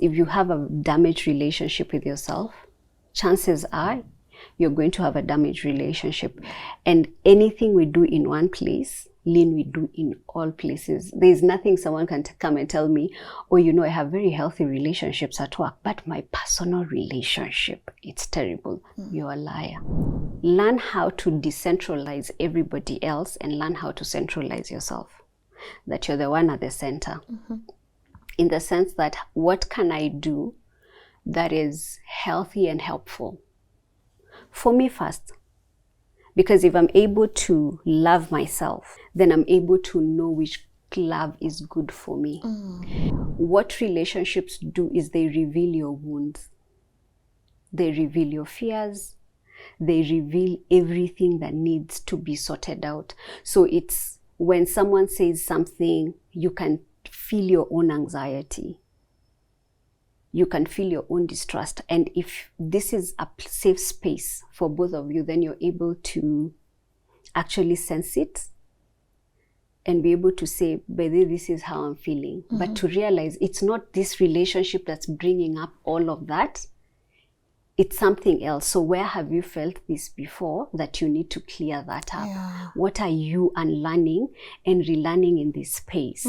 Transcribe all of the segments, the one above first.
If you have a damaged relationship with yourself, chances are you're going to have a damaged relationship. And anything we do in one place, Lynn, we do in all places. There's nothing someone can come and tell me, oh, you know, I have very healthy relationships at work, but my personal relationship, it's terrible. You're a liar. Learn how to decentralize everybody else and learn how to centralize yourself. That you're the one at the center. In the sense that, what can I do that is healthy and helpful for me first? Because if I'm able to love myself, then I'm able to know which love is good for me. What relationships do is they reveal your wounds. They reveal your fears. They reveal everything that needs to be sorted out. So it's when someone says something, you can feel your own anxiety. You can feel your own distrust. And if this is a safe space for both of you, then you're able to actually sense it and be able to say, baby, this is how I'm feeling. But to realize it's not this relationship that's bringing up all of that. It's something else. So where have you felt this before that you need to clear that up? Yeah. What are you unlearning and relearning in this space?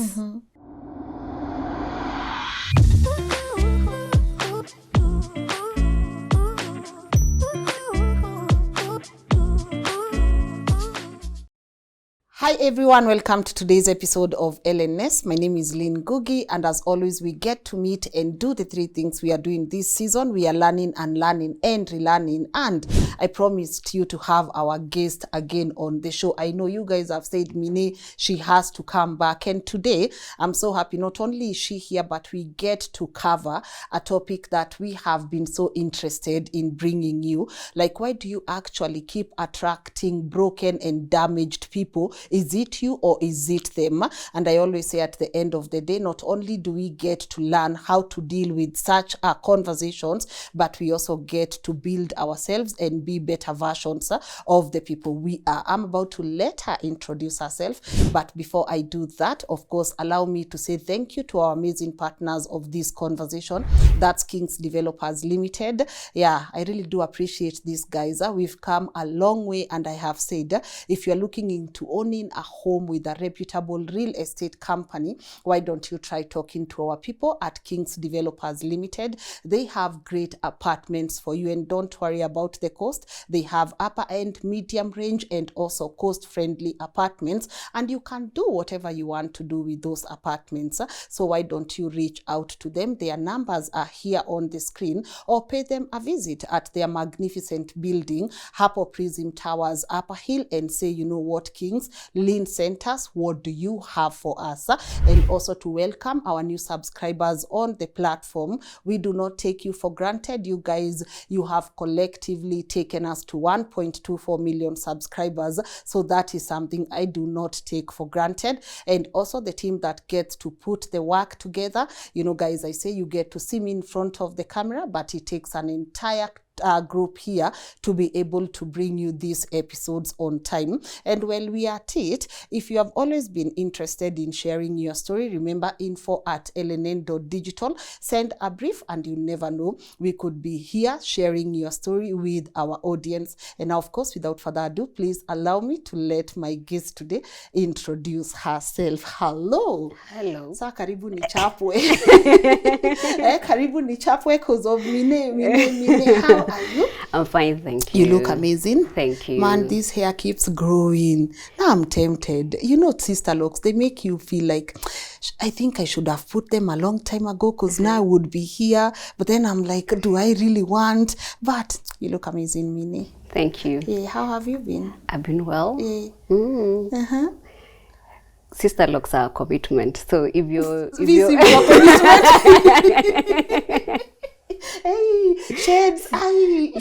Hi everyone, welcome to today's episode of LNN. My name is Lynn Ngugi, and as always we get to meet and do the three things we are doing this season. We are learning, unlearning and relearning, and I promised you to have our guest again on the show. I know you guys have said, Minneh, she has to come back, and today I'm so happy not only is she here, but we get to cover a topic that we have been so interested in bringing you. Like, why do you actually keep attracting broken and damaged people? Is it you or is it them? And I always say at the end of the day, not only do we get to learn how to deal with such conversations, but we also get to build ourselves and be better versions of the people we are. I'm about to let her introduce herself, but before I do that, of course, allow me to say thank you to our amazing partners of this conversation. That's Kings Developers Limited. Yeah, I really do appreciate these guys. We've come a long way, and I have said, if you're looking into owning a home with a reputable real estate company, why don't you try talking to our people at Kings Developers Limited? They have great apartments for you, and don't worry about the cost. They have upper end, medium range, and also cost friendly apartments, and you can do whatever you want to do with those apartments. So why don't you reach out to them? Their numbers are here on the screen, or pay them a visit at their magnificent building, Hapo Prism Towers, Upper Hill, and say, you know what, Kings, Lynn sent us, what do you have for us? And also to welcome our new subscribers on the platform. We do not take you for granted. You guys, you have collectively taken us to 1.24 million subscribers. So that is something I do not take for granted. And also the team that gets to put the work together. You know, guys, I say you get to see me in front of the camera, but it takes an entire group here to be able to bring you these episodes on time. And while we are at it, if you have always been interested in sharing your story, remember info@lnn.digital. Send a brief, and you never know, we could be here sharing your story with our audience. And now, of course, without further ado, please allow me to let my guest today introduce herself. Hello. Hello. Sa karibu ni chapwe. Karibu ni chapwe because of Minneh. How are you? I'm fine, thank you. You look amazing. Thank you. Man, this hair keeps growing. Now I'm tempted. You know, sister locks, they make you feel like, I think I should have put them a long time ago because now I would be here. But then I'm like, do I really want? But you look amazing, Minneh. Thank you. Yeah, how have you been? I've been well. Yeah. Sister locks are a commitment. So if you're hey, shades,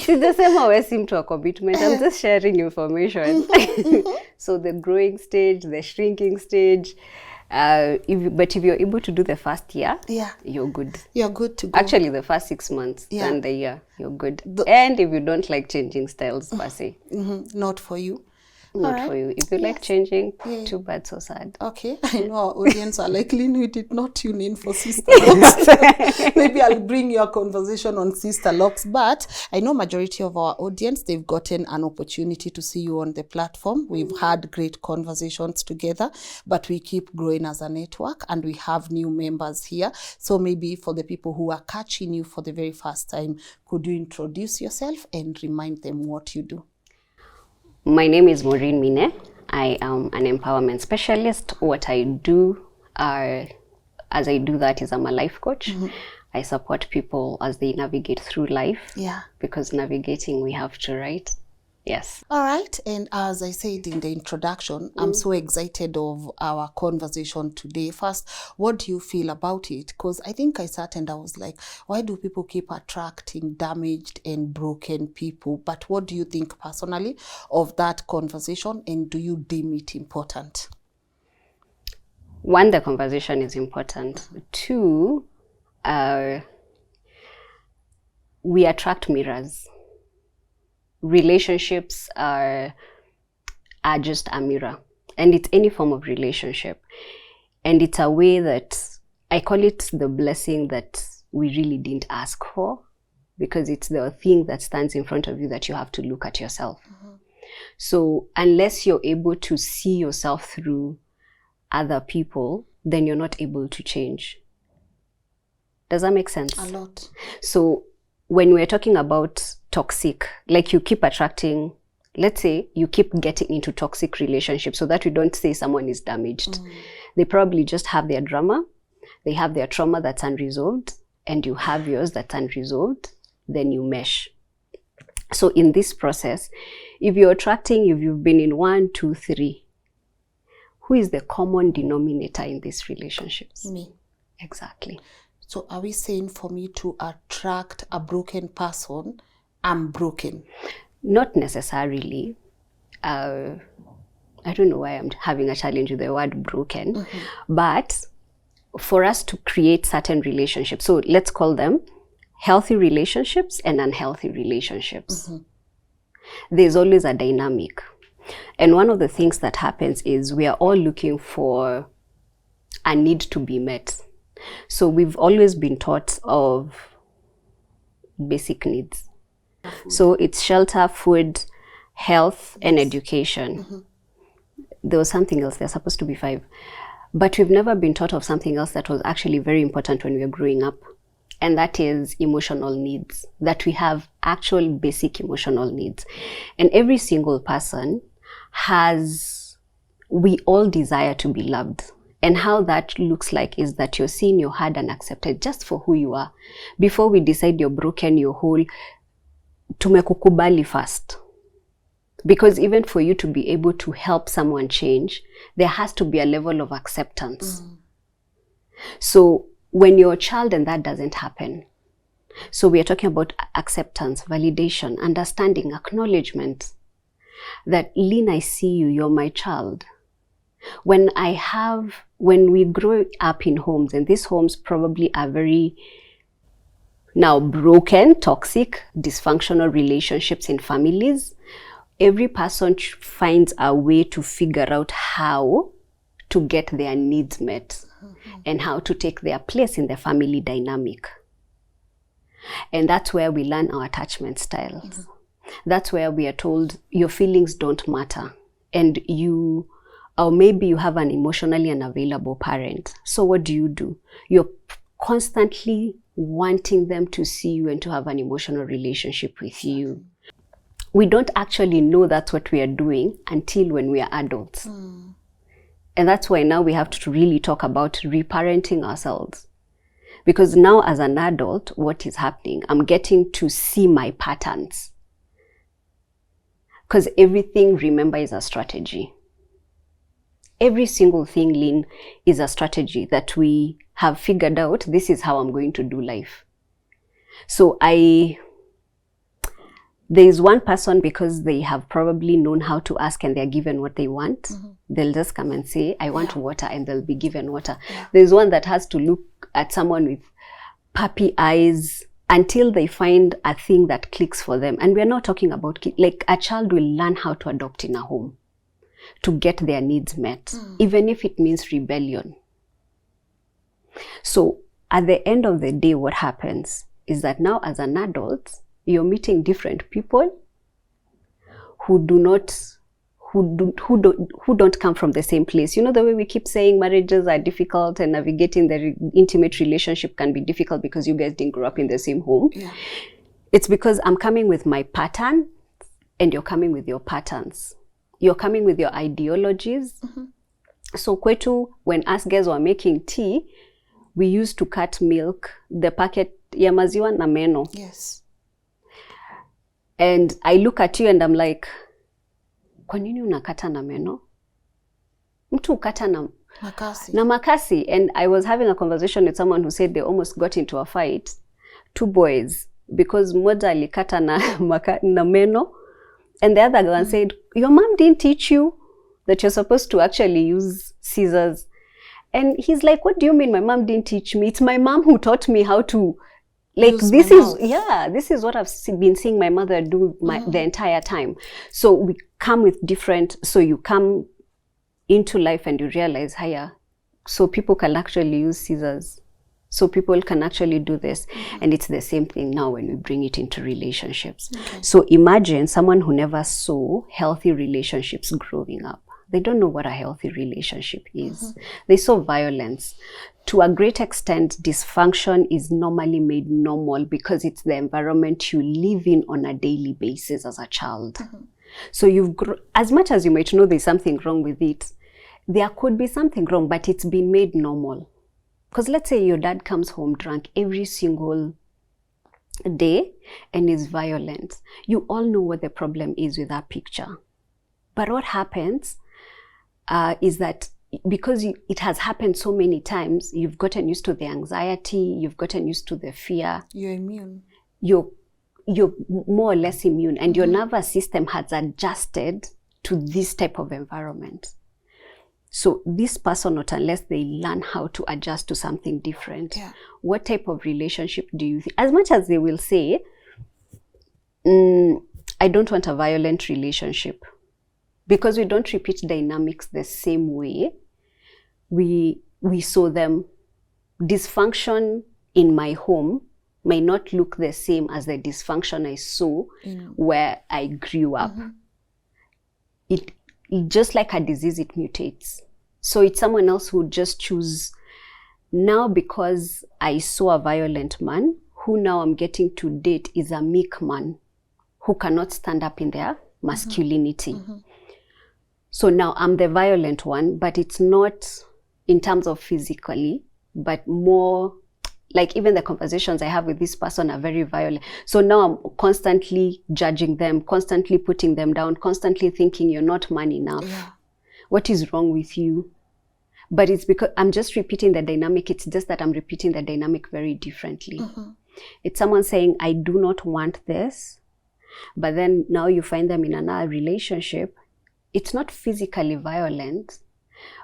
she's the same how I seem to a commitment. I'm just sharing information. So the growing stage, the shrinking stage. But if you're able to do the first year, you're good. You're good to go. Actually, the first 6 months and the year, you're good. And if you don't like changing styles per se. Not for you. Not for you. If you like changing, too bad, so sad. Okay, I know our audience are like, Lynn, we did not tune in for sister locks. Maybe I'll bring your conversation on sister locks, but I know majority of our audience, they've gotten an opportunity to see you on the platform. We've had great conversations together, but we keep growing as a network and we have new members here. So maybe for the people who are catching you for the very first time, could you introduce yourself and remind them what you do? My name is Morrine Minneh. I am an empowerment specialist. What I do, as I do that, is I'm a life coach. I support people as they navigate through life. Yeah. Because navigating, we have to, right? Yes. All right. And as I said in the introduction, I'm so excited of our conversation today. First, what do you feel about it? Because I think I sat and I was like, why do people keep attracting damaged and broken people? But what do you think personally of that conversation? And do you deem it important? One, the conversation is important. Two, we attract mirrors. Relationships are just a mirror, and it's any form of relationship, and it's a way that I call it the blessing that we really didn't ask for, because it's the thing that stands in front of you that you have to look at yourself. So unless you're able to see yourself through other people, then you're not able to change. Does that make sense? A lot. So when we're talking about toxic, like you keep attracting, let's say you keep getting into toxic relationships, so that we don't say someone is damaged. They probably just have their drama, they have their trauma that's unresolved, and you have yours that's unresolved, then you mesh. So in this process, if you're attracting, if you've been in 1, 2, 3, who is the common denominator in these relationships? Me. Exactly. So are we saying for me to attract a broken person, I'm broken? Not necessarily. I don't know why I'm having a challenge with the word broken, but for us to create certain relationships, so let's call them healthy relationships and unhealthy relationships. There's always a dynamic. And one of the things that happens is we are all looking for a need to be met. So we've always been taught of basic needs. So it's shelter, food, health, and education. There was something else, there's supposed to be 5. But we've never been taught of something else that was actually very important when we were growing up. And that is emotional needs, that we have actual basic emotional needs. And every single person we all desire to be loved. And how that looks like is that you're seen, you're heard and accepted just for who you are. Before we decide you're broken, you're whole, tumekukubali first. Because even for you to be able to help someone change, there has to be a level of acceptance. So when you're a child and that doesn't happen, so we are talking about acceptance, validation, understanding, acknowledgement, that Lynn, I see you, you're my child. When we grow up in homes, and these homes probably are very now broken, toxic, dysfunctional relationships in families, every person finds a way to figure out how to get their needs met and how to take their place in the family dynamic. And that's where we learn our attachment styles. That's where we are told your feelings don't matter, and or maybe you have an emotionally unavailable parent. So what do? You're constantly wanting them to see you and to have an emotional relationship with you. We don't actually know that's what we are doing until when we are adults. And that's why now we have to really talk about reparenting ourselves. Because now as an adult, what is happening? I'm getting to see my patterns. Because everything, remember, is a strategy. Every single thing, Lynn, is a strategy that we have figured out. This is how I'm going to do life. So there is one person, because they have probably known how to ask and they're given what they want. They'll just come and say, I want water, and they'll be given water. There's one that has to look at someone with puppy eyes until they find a thing that clicks for them. And we're not talking about, like, a child will learn how to adopt in a home. to get their needs met, even if it means rebellion. So at the end of the day, what happens is that now as an adult, you're meeting different people who don't come from the same place. You know, the way we keep saying marriages are difficult and navigating the intimate relationship can be difficult because you guys didn't grow up in the same home. Yeah. It's because I'm coming with my pattern and you're coming with your patterns. You're coming with your ideologies. So kwetu, when us guys were making tea, we used to cut milk, the packet ya maziwa na meno. Yes. And I look at you and I'm like, kwa nini unakata na meno? Mtu ukata na makasi. Na makasi. And I was having a conversation with someone who said they almost got into a fight, 2 boys, because mmoja alikata na meno, and the other one said, your mom didn't teach you that you're supposed to actually use scissors. And he's like, what do you mean my mom didn't teach me? It's my mom who taught me how to, like, use this my is, mouth. yeah, this is what I've been seeing my mother do the entire time. So we come with different, so you come into life and you realize, higher, so people can actually use scissors. So people can actually do this. And it's the same thing now when we bring it into relationships. Okay. So imagine someone who never saw healthy relationships growing up. They don't know what a healthy relationship is. They saw violence. To a great extent, dysfunction is normally made normal because it's the environment you live in on a daily basis as a child. So you've as much as you might know there's something wrong with it, there could be something wrong, but it's been made normal. Because let's say your dad comes home drunk every single day and is violent. You all know what the problem is with that picture. But what happens is that because it has happened so many times, you've gotten used to the anxiety, you've gotten used to the fear. You're immune. You're more or less immune, and your nervous system has adjusted to this type of environment. So this person, not unless they learn how to adjust to something different, what type of relationship do you think? As much as they will say, I don't want a violent relationship, because we don't repeat dynamics the same way. We saw them. Dysfunction in my home may not look the same as the dysfunction I saw where I grew up. It just like a disease, it mutates. So it's someone else who just choose now, because I saw a violent man who now I'm getting to date is a meek man who cannot stand up in their masculinity. So now I'm the violent one, but it's not in terms of physically, but more like even the conversations I have with this person are very violent. So now I'm constantly judging them, constantly putting them down, constantly thinking you're not man enough. What is wrong with you? But it's because I'm just repeating the dynamic. It's just that I'm repeating the dynamic very differently. It's someone saying, I do not want this. But then now you find them in another relationship. It's not physically violent,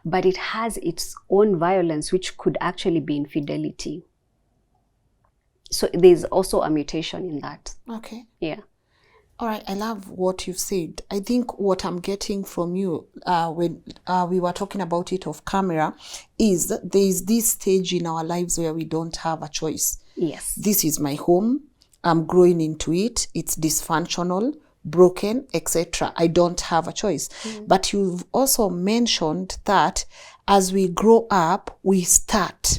but it has its own violence, which could actually be infidelity. So there's also a mutation in that. Okay. Yeah. All right, I love what you've said. I think what I'm getting from you when we were talking about it off camera is that there is this stage in our lives where we don't have a choice. Yes. This is my home. I'm growing into it. It's dysfunctional, broken, etc. I don't have a choice. But you've also mentioned that as we grow up, we start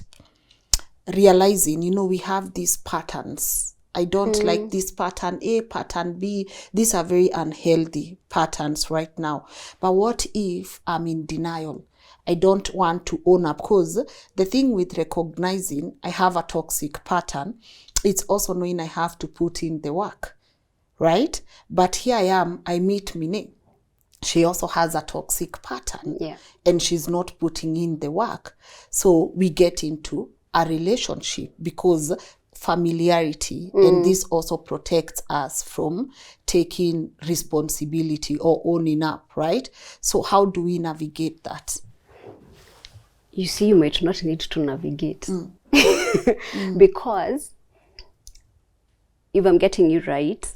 realizing, we have these patterns. I don't like this pattern A, pattern B. These are very unhealthy patterns right now. But what if I'm in denial? I don't want to own up, because the thing with recognizing I have a toxic pattern, it's also knowing I have to put in the work, right? But here I am, I meet Minneh. She also has a toxic pattern, and she's not putting in the work. So we get into a relationship because familiarity, and this also protects us from taking responsibility or owning up, right? So how do we navigate that? You see, you might not need to navigate because if I'm getting you right,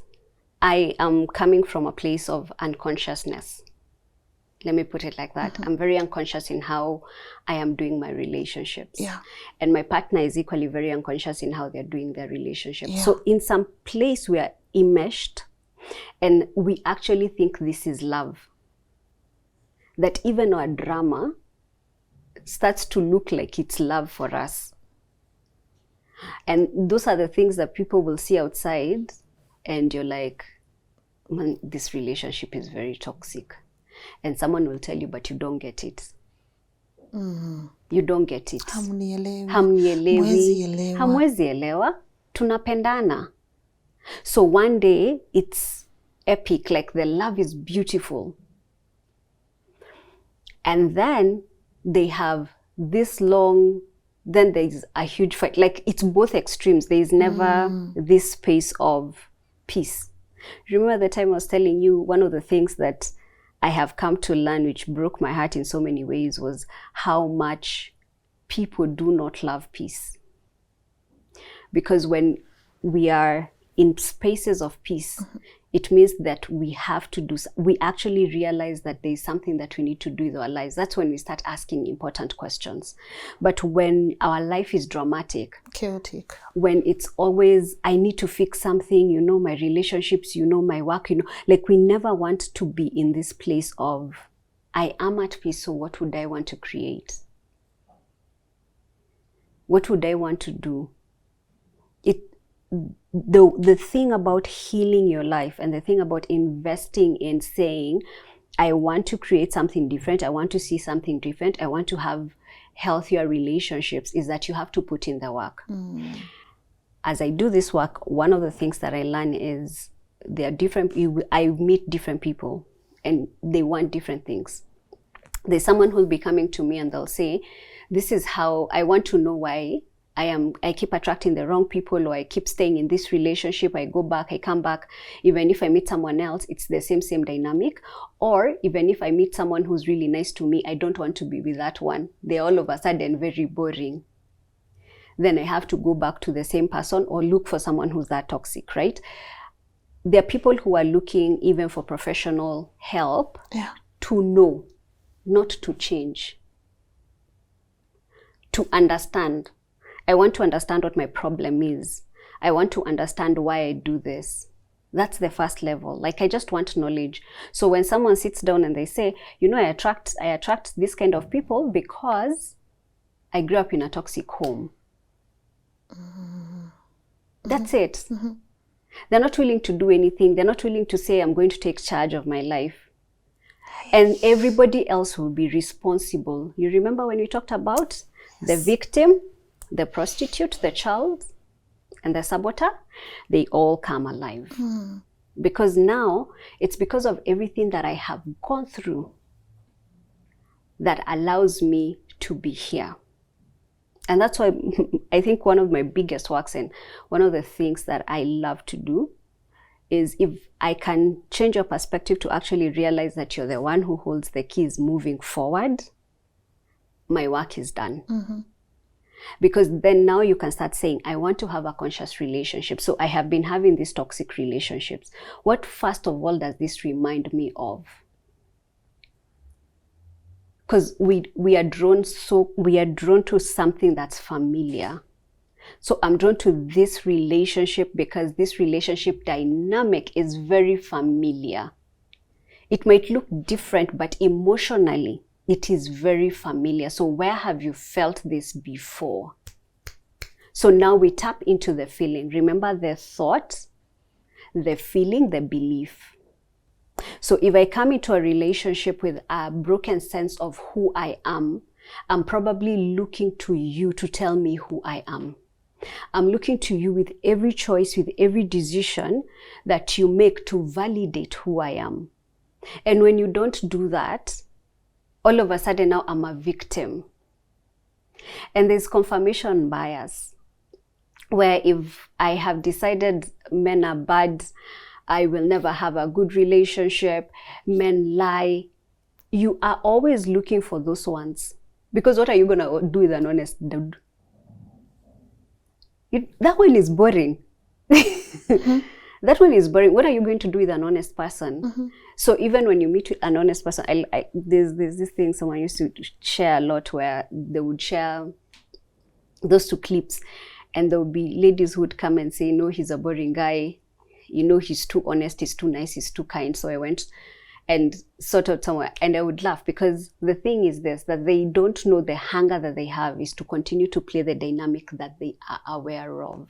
I am coming from a place of unconsciousness. Let me put it like that. I'm very unconscious in how I am doing my relationships. Yeah. And my partner is equally very unconscious in how they're doing their relationship. Yeah. So in some place we are enmeshed and we actually think this is love. That even our drama starts to look like it's love for us. And those are the things that people will see outside and you're like, man, this relationship is very toxic. And someone will tell you, but you don't get it. You don't get it. Hamnielewi. Hamwezi elewa. Tunapendana. So one day it's epic, like the love is beautiful. And then they have this long, then there's a huge fight. Like it's both extremes. There is never this space of peace. Remember the time I was telling you, one of the things that I have come to learn, which broke my heart in so many ways, was how much people do not love peace. Because when we are in spaces of peace, it means that we have to do, we actually realize that there is something that we need to do with our lives. That's when we start asking important questions. But when our life is dramatic, chaotic, when it's always, I need to fix something, you know, my relationships, you know, my work, you know, like we never want to be in this place of, I am at peace, so what would I want to create? What would I want to do? The thing about healing your life and the thing about investing in saying, I want to create something different, I want to see something different, I want to have healthier relationships, is that you have to put in the work. As I do this work, one of the things that I learn is there are different, I meet different people and they want different things. There's someone who'll be coming to me and they'll say, this is how I want to know why I keep attracting the wrong people, or I keep staying in this relationship, I go back, I come back. Even if I meet someone else, it's the same dynamic. Or even if I meet someone who's really nice to me, I don't want to be with that one. They're all of a sudden very boring. Then I have to go back to the same person or look for someone who's that toxic, right? There are people who are looking even for professional help to know, not to change. To understand. I want to understand what my problem is. I want to understand why I do this. That's the first level. Like I just want knowledge. So when someone sits down and they say, you know, I attract this kind of people because I grew up in a toxic home. That's it. They're not willing to do anything. They're not willing to say, I'm going to take charge of my life. And everybody else will be responsible. You remember when we talked about the victim, the prostitute, the child, and the saboteur? They all come alive. Because now, it's because of everything that I have gone through that allows me to be here. And that's why I think one of my biggest works and one of the things that I love to do is if I can change your perspective to actually realize that you're the one who holds the keys moving forward, my work is done. Because then now you can start saying, I want to have a conscious relationship. So I have been having these toxic relationships. What first of all does this remind me of? Because we are drawn to something that's familiar. So I'm drawn to this relationship because this relationship dynamic is very familiar. It might look different, but emotionally, it is very familiar. So where have you felt this before? So now we tap into the feeling. Remember the thought, the feeling, the belief. So if I come into a relationship with a broken sense of who I am, I'm probably looking to you to tell me who I am. I'm looking to you with every choice, with every decision that you make to validate who I am. And when you don't do that, all of a sudden now I'm a victim. And there's confirmation bias, where if I have decided men are bad, I will never have a good relationship, men lie, you are always looking for those ones. Because what are you going to do with an honest dude? That one is boring. That one is boring. What are you going to do with an honest person? So even when you meet with an honest person, there's this thing someone used to share a lot, where they would share those two clips, and there would be ladies who would come and say, no, he's a boring guy. You know, he's too honest, he's too nice, he's too kind. So I went and sort out somewhere, and I would laugh, because the thing is this, that they don't know the hunger that they have is to continue to play the dynamic that they are aware of.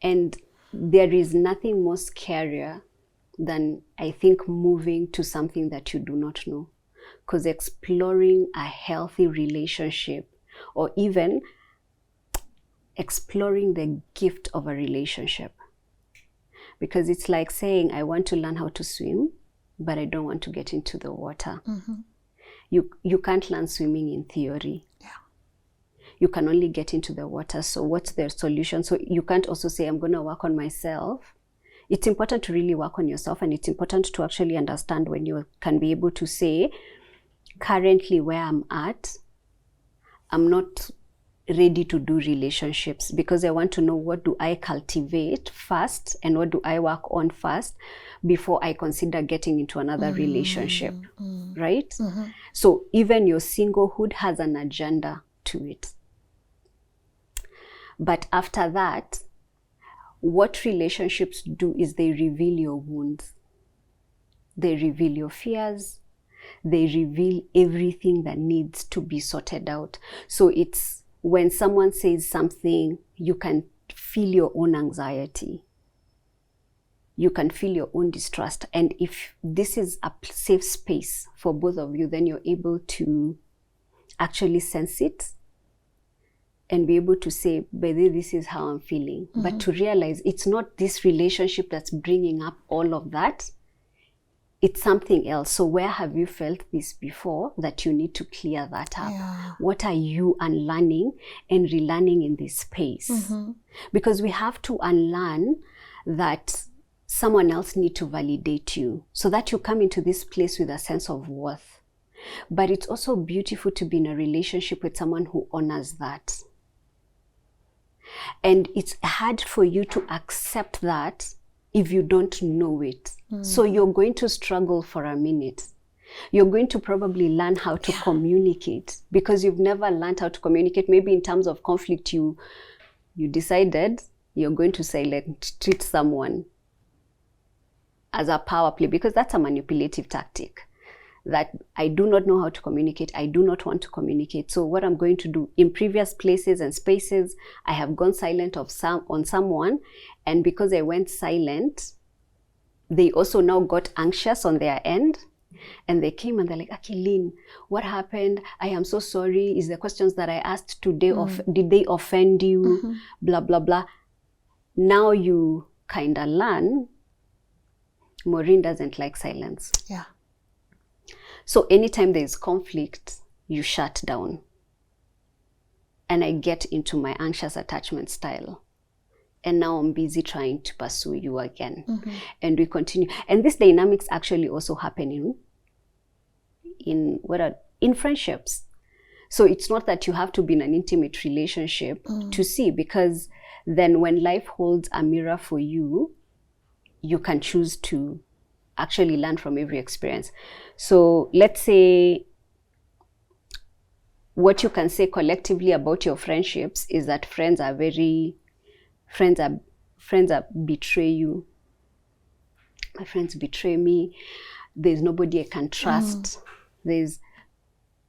And there is nothing more scarier than, I think, moving to something that you do not know. Because exploring a healthy relationship, or even exploring the gift of a relationship. Because it's like saying, I want to learn how to swim, but I don't want to get into the water. You can't learn swimming in theory. You can only get into the water. So what's the solution? So you can't also say, I'm going to work on myself. It's important to really work on yourself, and it's important to actually understand when you can be able to say, currently where I'm at, I'm not ready to do relationships, because I want to know, what do I cultivate first and what do I work on first before I consider getting into another relationship, right? So even your singlehood has an agenda to it. But after that, what relationships do is they reveal your wounds. They reveal your fears. They reveal everything that needs to be sorted out. So it's when someone says something, you can feel your own anxiety. You can feel your own distrust. And if this is a safe space for both of you, then you're able to actually sense it and be able to say, baby, this is how I'm feeling. But to realize it's not this relationship that's bringing up all of that. It's something else. So where have you felt this before that you need to clear that up? What are you unlearning and relearning in this space? Because we have to unlearn that someone else need to validate you, so that you come into this place with a sense of worth. But it's also beautiful to be in a relationship with someone who honors that. And it's hard for you to accept that if you don't know it. So you're going to struggle for a minute. You're going to probably learn how to communicate, because you've never learned how to communicate. Maybe in terms of conflict, you decided you're going to silent treat someone as a power play, because that's a manipulative tactic. That I do not know how to communicate. I do not want to communicate. So what I'm going to do, in previous places and spaces, I have gone silent on someone. And because I went silent, they also now got anxious on their end. And they came and they're like, okay, Lynn, what happened? I am so sorry. Is the questions that I asked today, did they offend you? Blah, blah, blah. Now you kind of learn, Maureen doesn't like silence. So anytime there is conflict, you shut down. And I get into my anxious attachment style. And now I'm busy trying to pursue you again. And we continue. And these dynamics actually also happen in friendships. So it's not that you have to be in an intimate relationship to see, because then when life holds a mirror for you, you can choose to actually learn from every experience. So let's say what you can say collectively about your friendships is that friends betray you. My friends betray me. There's nobody I can trust.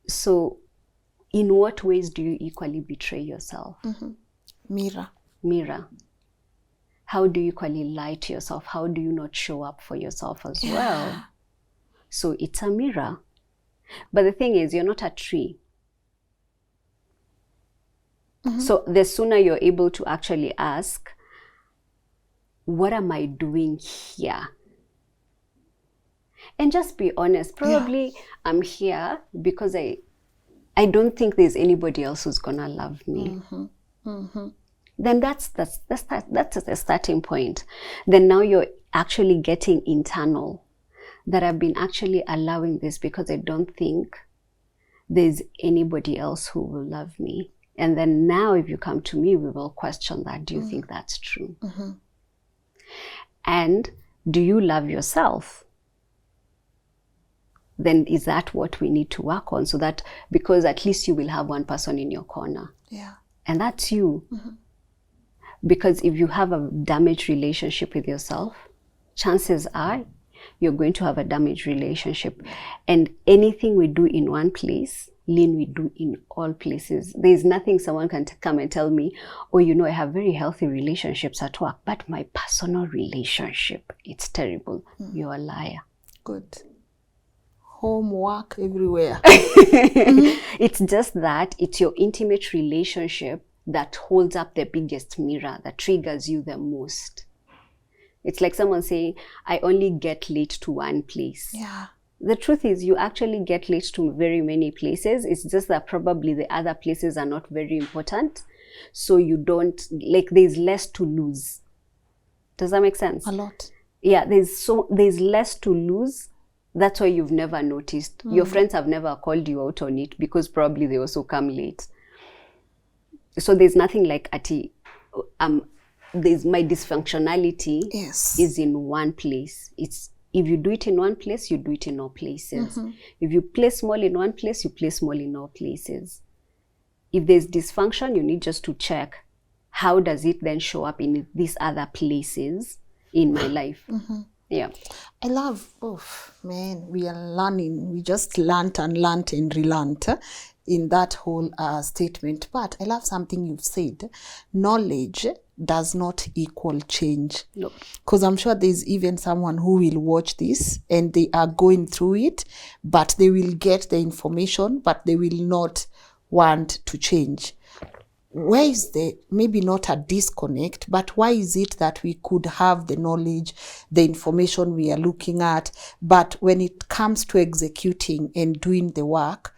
So in what ways do you equally betray yourself? Mirror. How do you equally lie to yourself? How do you not show up for yourself as well? So it's a mirror. But the thing is, you're not a tree. So the sooner you're able to actually ask, what am I doing here? And just be honest. Probably I'm here because I don't think there's anybody else who's gonna love me. Then that's the starting point. Then now you're actually getting internal, that I've been actually allowing this because I don't think there's anybody else who will love me. And then now if you come to me, we will question that. Do you think that's true? And do you love yourself? Then is that what we need to work on? So that, because at least you will have one person in your corner. Yeah. And that's you. Because if you have a damaged relationship with yourself, chances are you're going to have a damaged relationship. And anything we do in one place, Lynn, we do in all places. There's nothing someone can come and tell me, oh, you know, I have very healthy relationships at work, but my personal relationship, it's terrible. You're a liar. Good. Homework everywhere. It's just that it's your intimate relationship that holds up the biggest mirror, that triggers you the most. It's like someone saying, I only get late to one place. Yeah. The truth is you actually get late to very many places. It's just that probably the other places are not very important. So you don't, like, there's less to lose. Does that make sense? A lot. Yeah, there's less to lose. That's why you've never noticed. Your friends have never called you out on it because probably they also come late. So there's nothing like there's my dysfunctionality is in one place. It's, if you do it in one place, you do it in all places. If you play small in one place, you play small in all places. If there's dysfunction, you need just to check, how does it then show up in these other places in my life? Yeah. I love, man, we are learning. We just learnt and relearnt in that whole statement. But I love something you've said. Knowledge does not equal change. Nope. Because I'm sure there's even someone who will watch this and they are going through it, but they will get the information, but they will not want to change. Where is the, maybe not a disconnect, but why is it that we could have the knowledge, the information we are looking at, but when it comes to executing and doing the work,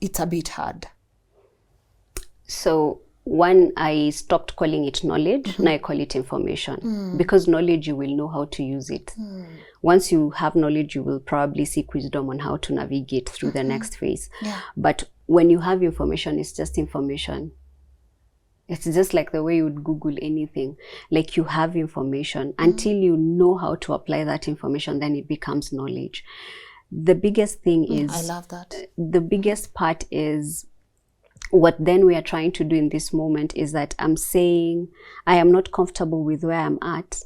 it's a bit hard? So one, I stopped calling it knowledge. Now I call it information. Because knowledge, you will know how to use it. Once you have knowledge, you will probably seek wisdom on how to navigate through the next phase. Yeah. But when you have information, it's just information. It's just like the way you would Google anything. Like, you have information. Until you know how to apply that information, then it becomes knowledge. The biggest thing is... I love that. The biggest part is, what then we are trying to do in this moment is that I'm saying, I am not comfortable with where I'm at,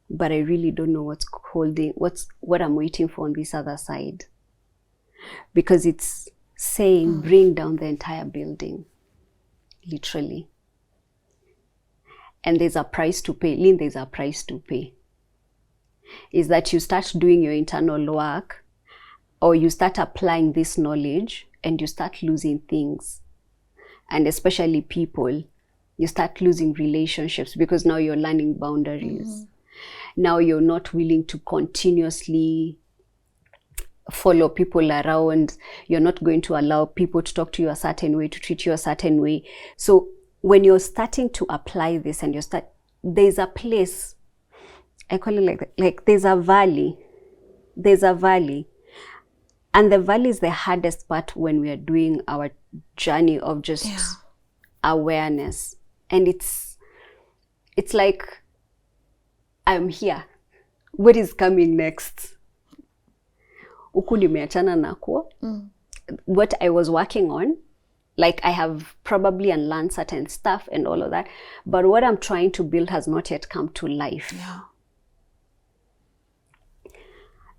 but I really don't know what I'm waiting for on this other side. Because it's saying, bring down the entire building. Literally. And there's a price to pay. Lynn, there's a price to pay. Is that you start doing your internal work, or you start applying this knowledge, and you start losing things. And especially people. You start losing relationships because now you're learning boundaries. Now you're not willing to continuously follow people around. You're not going to allow people to talk to you a certain way, to treat you a certain way. So when you're starting to apply this and there's a place, I call it like there's a valley. There's a valley. And the valley is the hardest part when we are doing our journey of just awareness. And it's like, I'm here. What is coming next? Huku nimeachana nako. What I was working on, like, I have probably unlearned certain stuff and all of that, but what I'm trying to build has not yet come to life. Yeah.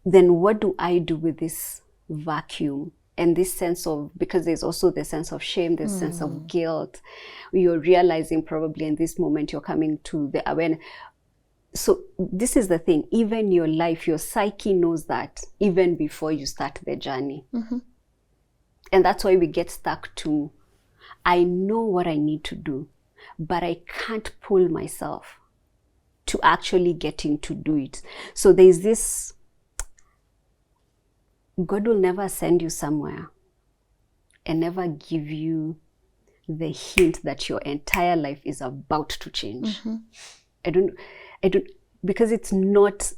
Then what do I do with this vacuum and this sense of, because there's also the sense of shame, the sense of guilt. You're realizing probably in this moment you're coming to the awareness. So this is the thing, even your life, your psyche knows that even before you start the journey. And that's why we get stuck to, I know what I need to do, but I can't pull myself to actually getting to do it. So there's this, God will never send you somewhere and never give you the hint that your entire life is about to change. I don't, because it's not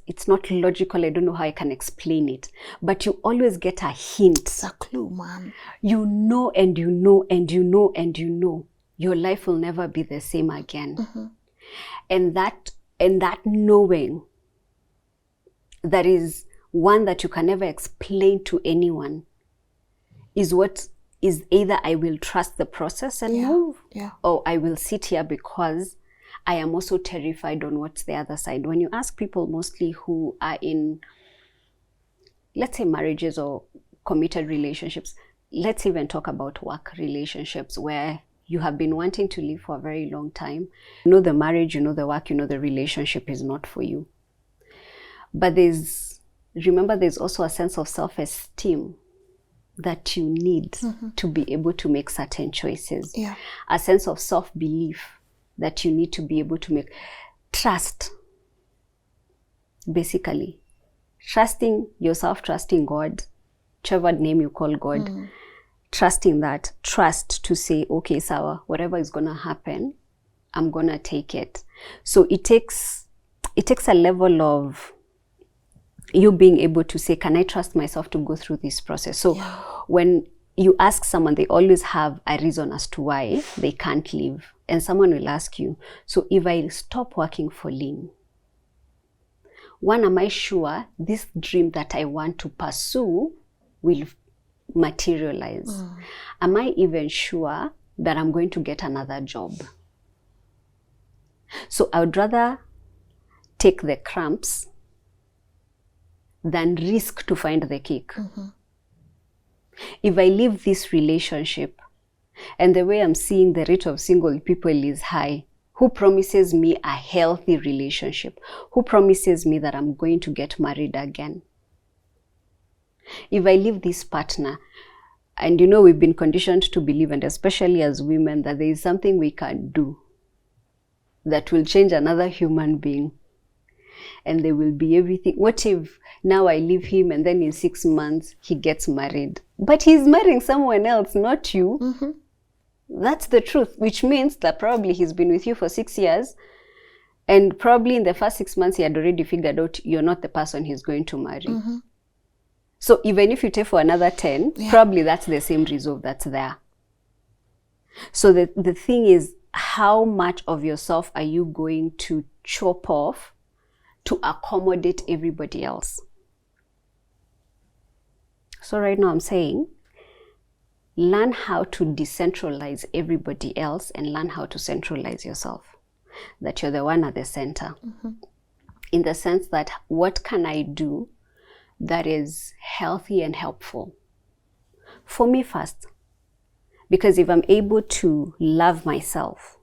logical. I don't know how I can explain it, but you always get a hint. It's a clue, man. You know, and you know, and you know, and you know. your life will never be the same again. And that knowing, that is one that you can never explain to anyone, is what is either I will trust the process and move, or I will sit here because I am also terrified on what's the other side. When you ask people mostly who are in, let's say, marriages or committed relationships, let's even talk about work relationships where you have been wanting to live for a very long time. You know the marriage, you know the work, you know the relationship is not for you. But remember, there's also a sense of self-esteem that you need to be able to make certain choices. A sense of self-belief that you need to be able to make. Trust, basically. Trusting yourself, trusting God, whichever name you call God, trusting that. Trust to say, okay, Sawa, whatever is going to happen, I'm going to take it. So it takes a level of you being able to say, can I trust myself to go through this process? So when you ask someone, they always have a reason as to why they can't leave. And someone will ask you, so if I stop working for Lynn, one, am I sure this dream that I want to pursue will materialize? Am I even sure that I'm going to get another job? So I would rather take the cramps than risk to find the cake. If I leave this relationship, and the way I'm seeing the rate of single people is high, who promises me a healthy relationship? Who promises me that I'm going to get married again? If I leave this partner, and we've been conditioned to believe, and especially as women, that there is something we can do that will change another human being, and there will be everything. What if now I leave him and then in 6 months he gets married? But he's marrying someone else, not you. That's the truth, which means that probably he's been with you for 6 years, and probably in the first 6 months he had already figured out you're not the person he's going to marry. So even if you take for another 10, probably that's the same resolve that's there. So the thing is, how much of yourself are you going to chop off to accommodate everybody else? So right now I'm saying, learn how to decentralize everybody else and learn how to centralize yourself. That you're the one at the center. In the sense that, what can I do that is healthy and helpful for me first? Because if I'm able to love myself,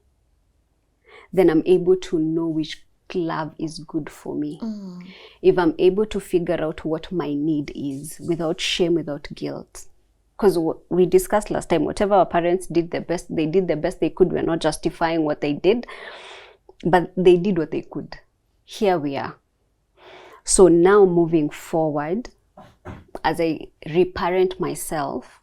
then I'm able to know which love is good for me. If I'm able to figure out what my need is without shame, without guilt. Because we discussed last time, whatever our parents did the best they could. We're not justifying what they did, but they did what they could. Here we are. So now moving forward, as I reparent myself,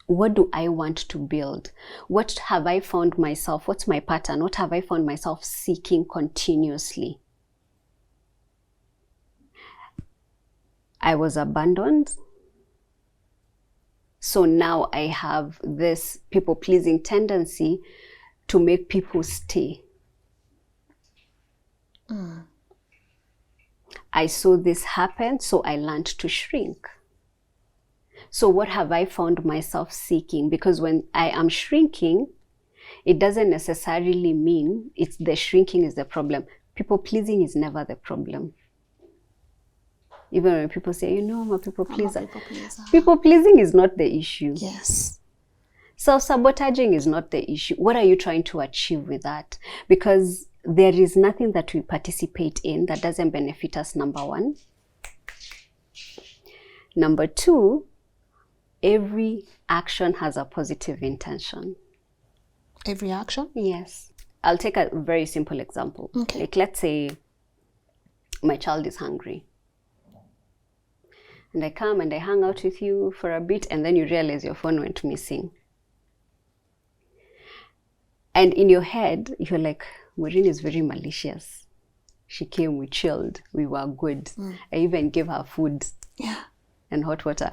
what do I want to build? What have I found myself? What's my pattern? What have I found myself seeking continuously? I was abandoned. So now I have this people-pleasing tendency to make people stay. I saw this happen, so I learned to shrink. So what have I found myself seeking? Because when I am shrinking, it doesn't necessarily mean it's the shrinking is the problem. People-pleasing is never the problem. Even when people say, I'm a people pleaser. People-pleasing is not the issue. Yes. Self-sabotaging is not the issue. What are you trying to achieve with that? Because there is nothing that we participate in that doesn't benefit us, number one. Number two, every action has a positive intention. Every action? Yes. I'll take a very simple example. Okay. Like, let's say my child is hungry. And I come and I hang out with you for a bit, and then you realize your phone went missing. And in your head, you're like, Maureen is very malicious. She came, we chilled, we were good. I even gave her food and hot water.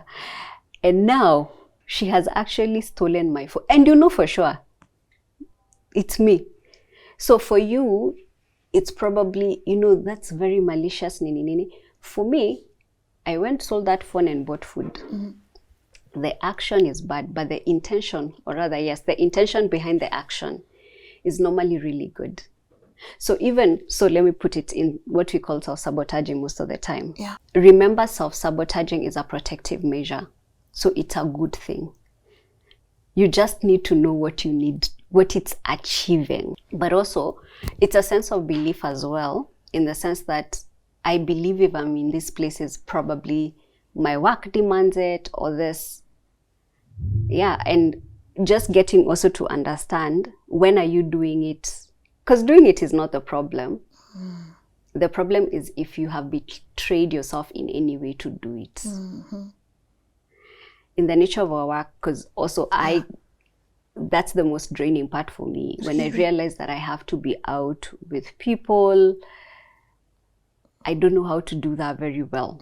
And now she has actually stolen my phone. And you know for sure, It's me. So for you, it's probably, that's very malicious, nini, nini. For me, I went, sold that phone and bought food. The action is bad, but the intention, or rather, yes, the intention behind the action is normally really good. So let me put it in what we call self-sabotaging most of the time. Yeah. Remember, self-sabotaging is a protective measure. So it's a good thing. You just need to know what you need, what it's achieving. But also, it's a sense of belief as well, in the sense that I believe if I'm in this place, is probably my work demands it, or this. Yeah, and just getting also to understand, when are you doing it? Because doing it is not the problem. The problem is if you have betrayed yourself in any way to do it. In the nature of our work, because also that's the most draining part for me. When I realize that I have to be out with people, I don't know how to do that very well.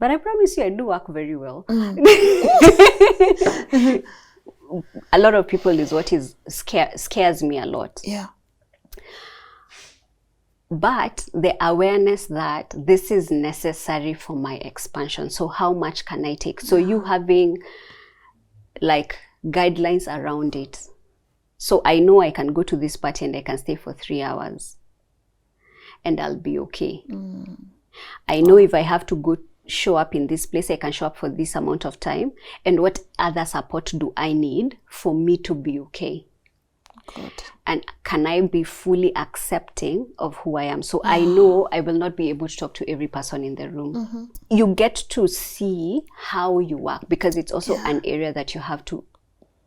But I promise you, I do work very well. A lot of people is what scares me a lot. Yeah. But the awareness that this is necessary for my expansion. So how much can I take? So you having like guidelines around it. So I know I can go to this party and I can stay for 3 hours and I'll be okay. I know if I have to show up in this place, I can show up for this amount of time. And what other support do I need for me to be okay? Good. And can I be fully accepting of who I am? So I know I will not be able to talk to every person in the room. You get to see how you work, because it's also an area that you have to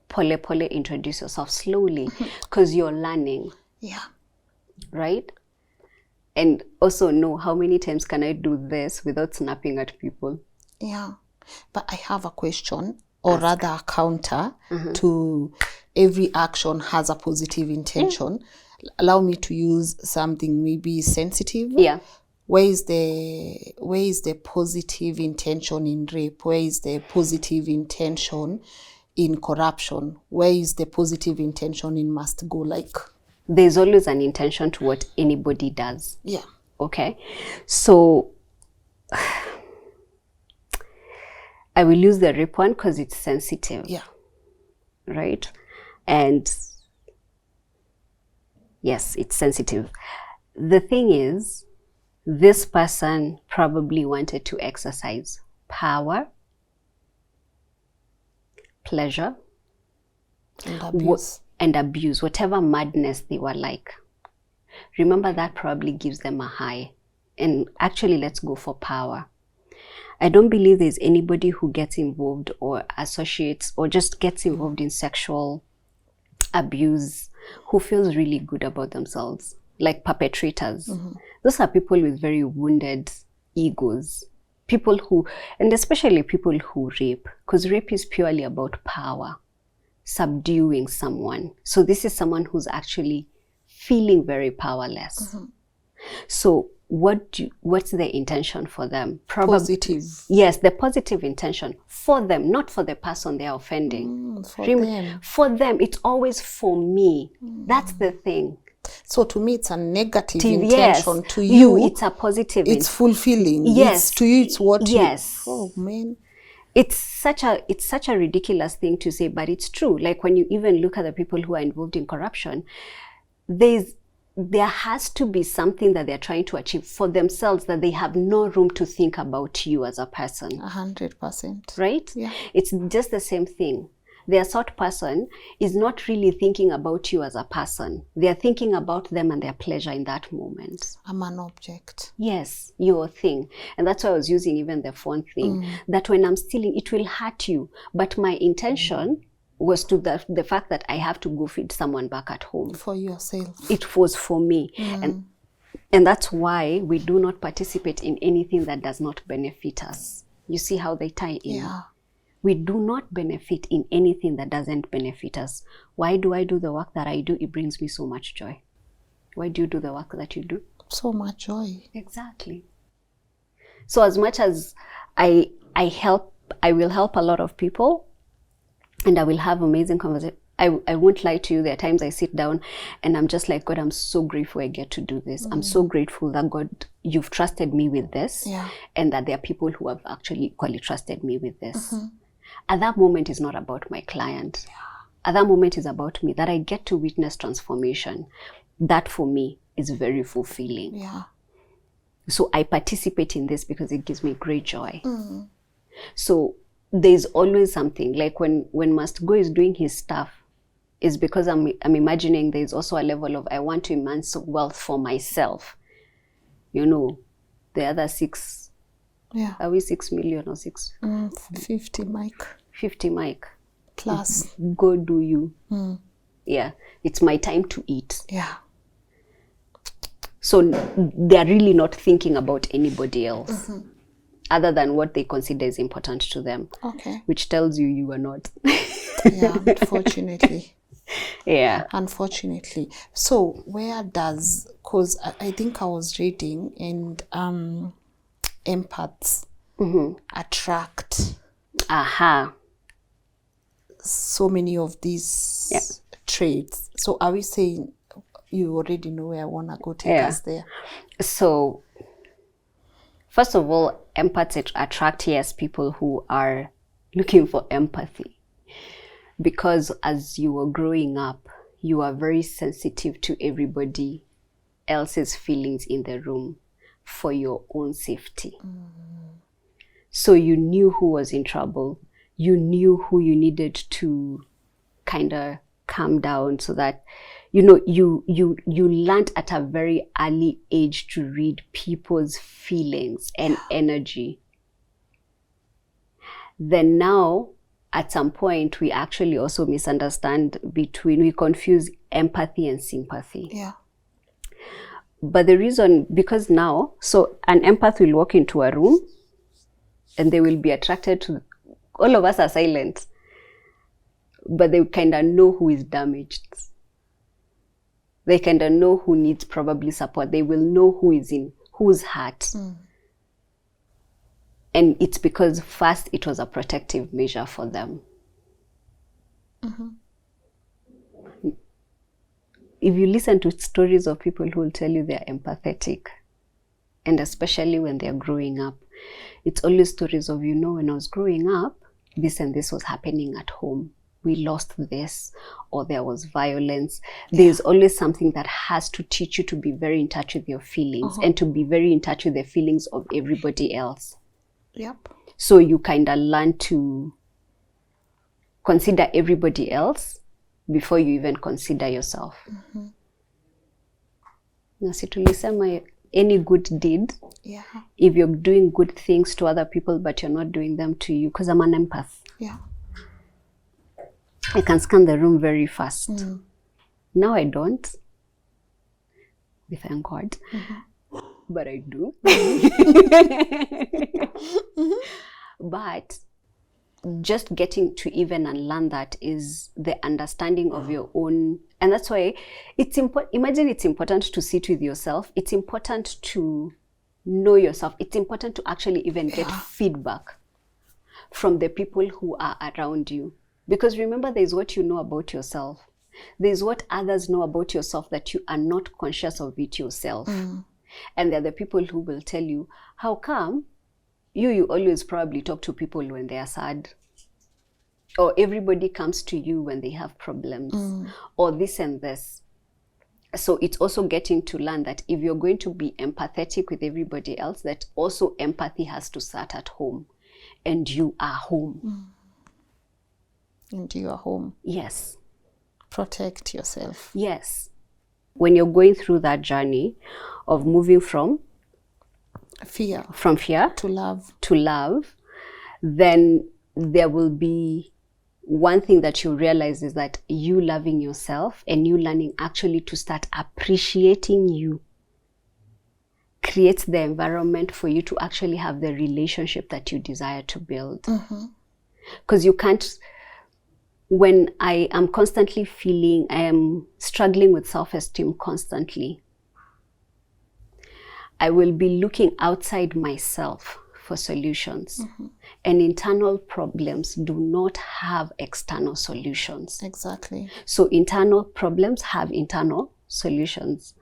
pole introduce yourself slowly, because you're learning. Yeah. Right? And also know how many times can I do this without snapping at people? Yeah. But I have a question, or rather a counter to every action has a positive intention. Allow me to use something maybe sensitive. Yeah. Where is the positive intention in rape? Where is the positive intention in corruption? Where is the positive intention in must go? Like, there's always an intention to what anybody does. Yeah. Okay. So I will use the rape one because it's sensitive. Yeah. Right? And yes, it's sensitive. The thing is, this person probably wanted to exercise power, pleasure, and abuse. Whatever madness they were like. Remember, that probably gives them a high. And actually, let's go for power. I don't believe there's anybody who gets involved or associates or just gets involved in sexual abuse who feels really good about themselves, like perpetrators. Those are people with very wounded egos, people who, and especially people who rape, because rape is purely about power, subduing someone. So this is someone who's actually feeling very powerless. So what's the intention for them? Probably positive. Yes, the positive intention for them, not for the person they're offending. For them, it's always for me. That's the thing. So to me, it's a negative intention. Yes. To you, it's a positive. It's fulfilling. Yes. To you, it's what. Yes. Oh man. It's such a ridiculous thing to say, but it's true. Like when you even look at the people who are involved in corruption, there has to be something that they're trying to achieve for themselves, that they have no room to think about you as a person. 100%. Right? Yeah. It's just the same thing. The assault person is not really thinking about you as a person. They're thinking about them and their pleasure in that moment. I'm an object. Yes, your thing. And that's why I was using even the phone thing. That when I'm stealing, it will hurt you. But my intention was to the fact that I have to go feed someone back at home. For yourself. It was for me. And that's why we do not participate in anything that does not benefit us. You see how they tie in? Yeah. We do not benefit in anything that doesn't benefit us. Why do I do the work that I do? It brings me so much joy. Why do you do the work that you do? So much joy. Exactly. So as much as I will help a lot of people, and I will have amazing conversations. I won't lie to you. There are times I sit down and I'm just like, God, I'm so grateful I get to do this. I'm so grateful that, God, you've trusted me with this. Yeah. And that there are people who have actually equally trusted me with this. At that moment, it's not about my client. At that moment, it's about me, that I get to witness transformation. That for me is very fulfilling. Yeah. So I participate in this because it gives me great joy. So there's always something, like when Must Go is doing his stuff, is because I'm imagining there's also a level of, I want to immense wealth for myself. You know, the other 6, are we 6 million or 6? 50, Mike. 50, Mike. Plus. Go do you. Yeah, it's my time to eat. Yeah. So they're really not thinking about anybody else other than what they consider is important to them. Okay. Which tells you are not. Yeah, unfortunately. Yeah. Unfortunately. So where does, because I think I was reading, and empaths attract so many of these traits. So are we saying, you already know where I want to go, take us there? So first of all, empaths attract, yes, people who are looking for empathy. Because as you were growing up, you are very sensitive to everybody else's feelings in the room for your own safety. So you knew who was in trouble. You knew who you needed to kind of calm down, so that, you know, you learned at a very early age to read people's feelings and energy. Then now, at some point, we actually also misunderstand we confuse empathy and sympathy. Yeah. But the reason, because now, so an empath will walk into a room and they will be attracted to, all of us are silent, but they kind of know who is damaged. They kind of know who needs probably support. They will know who's hurt. And it's because first it was a protective measure for them. If you listen to stories of people who will tell you they're empathetic, and especially when they're growing up, it's always stories of, you know, when I was growing up, this and this was happening at home. We lost this, or there was violence. There's always something that has to teach you to be very in touch with your feelings and to be very in touch with the feelings of everybody else. Yep. So you kind of learn to consider everybody else before you even consider yourself. Na si tulisema any good deed, if you're doing good things to other people but you're not doing them to you, because I'm an empath. Yeah. I can scan the room very fast. Now I don't, we thank God, but I do. But just getting to even unlearn that is the understanding of your own. And that's why it's important. Imagine it's important to sit with yourself. It's important to know yourself. It's important to actually even get feedback from the people who are around you. Because remember, there's what you know about yourself. There's what others know about yourself that you are not conscious of it yourself. And they're the people who will tell you, how come you always probably talk to people when they are sad? Or everybody comes to you when they have problems, or this and this. So it's also getting to learn that if you're going to be empathetic with everybody else, that also empathy has to start at home. And you are home. And you are home. Yes. Protect yourself. Yes. When you're going through that journey of moving from fear to love, then there will be one thing that you realize is that you loving yourself and you learning actually to start appreciating you creates the environment for you to actually have the relationship that you desire to build. Because you can't, when I am constantly feeling, I am struggling with self-esteem constantly, I will be looking outside myself for solutions. And internal problems do not have external solutions. Exactly. So internal problems have internal solutions.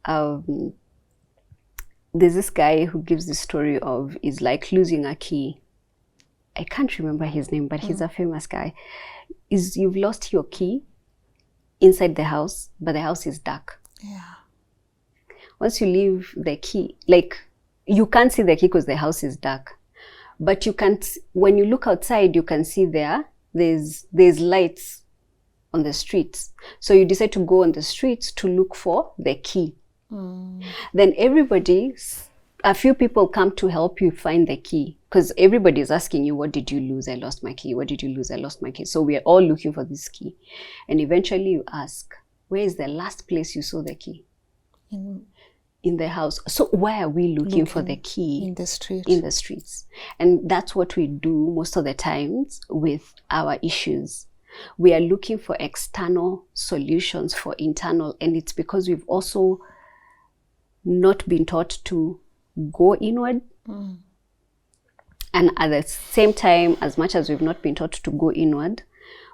There's this guy who gives the story of, is like losing a key. I can't remember his name, but he's a famous guy. Is you've lost your key inside the house, but the house is dark. Yeah. Once you leave the key, like you can't see the key because the house is dark. But you can't, when you look outside, you can see there's lights on the streets. So you decide to go on the streets to look for the key. Then a few people come to help you find the key, because everybody is asking you, what did you lose? I lost my key. What did you lose? I lost my key. So we are all looking for this key. And eventually you ask, where is the last place you saw the key? In the house. So why are we looking for the key? In the street. In the streets. And that's what we do most of the times with our issues. We are looking for external solutions for internal, and it's because we've also not been taught to go inward. And at the same time, as much as we've not been taught to go inward,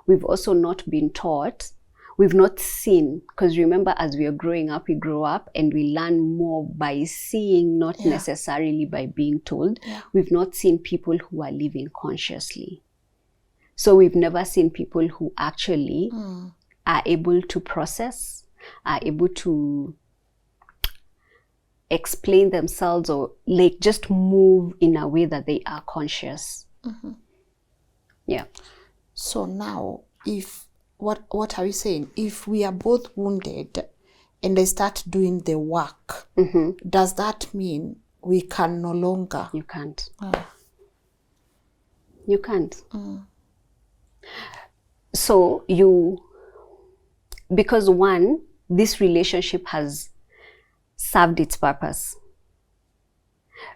we've also not been taught, we've not seen, because remember, as we are growing up, we grow up and we learn more by seeing, not necessarily by being told. We've not seen people who are living consciously. So we've never seen people who actually are able to process, are able to explain themselves, or like just move in a way that they are conscious. Yeah. So now, if what are you saying? If we are both wounded and I start doing the work, does that mean we can no longer? You can't. You can't. So because one, this relationship has served its purpose.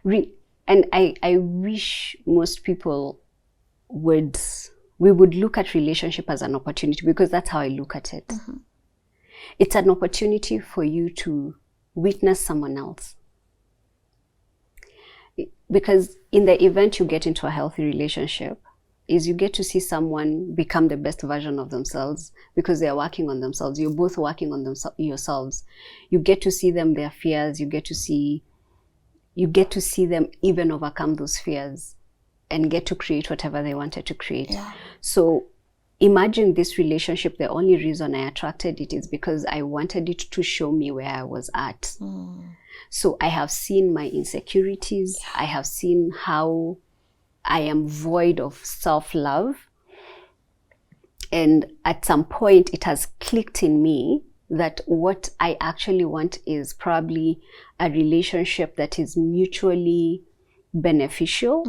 And I wish most people we would look at relationship as an opportunity, because that's how I look at it. It's an opportunity for you to witness someone else. Because in the event you get into a healthy relationship, is you get to see someone become the best version of themselves because they are working on themselves. You're both working on yourselves. You get to see them, their fears. You get to see them even overcome those fears and get to create whatever they wanted to create. So imagine this relationship, the only reason I attracted it is because I wanted it to show me where I was at. So I have seen my insecurities. I have seen how I am void of self-love. And at some point, it has clicked in me that what I actually want is probably a relationship that is mutually beneficial,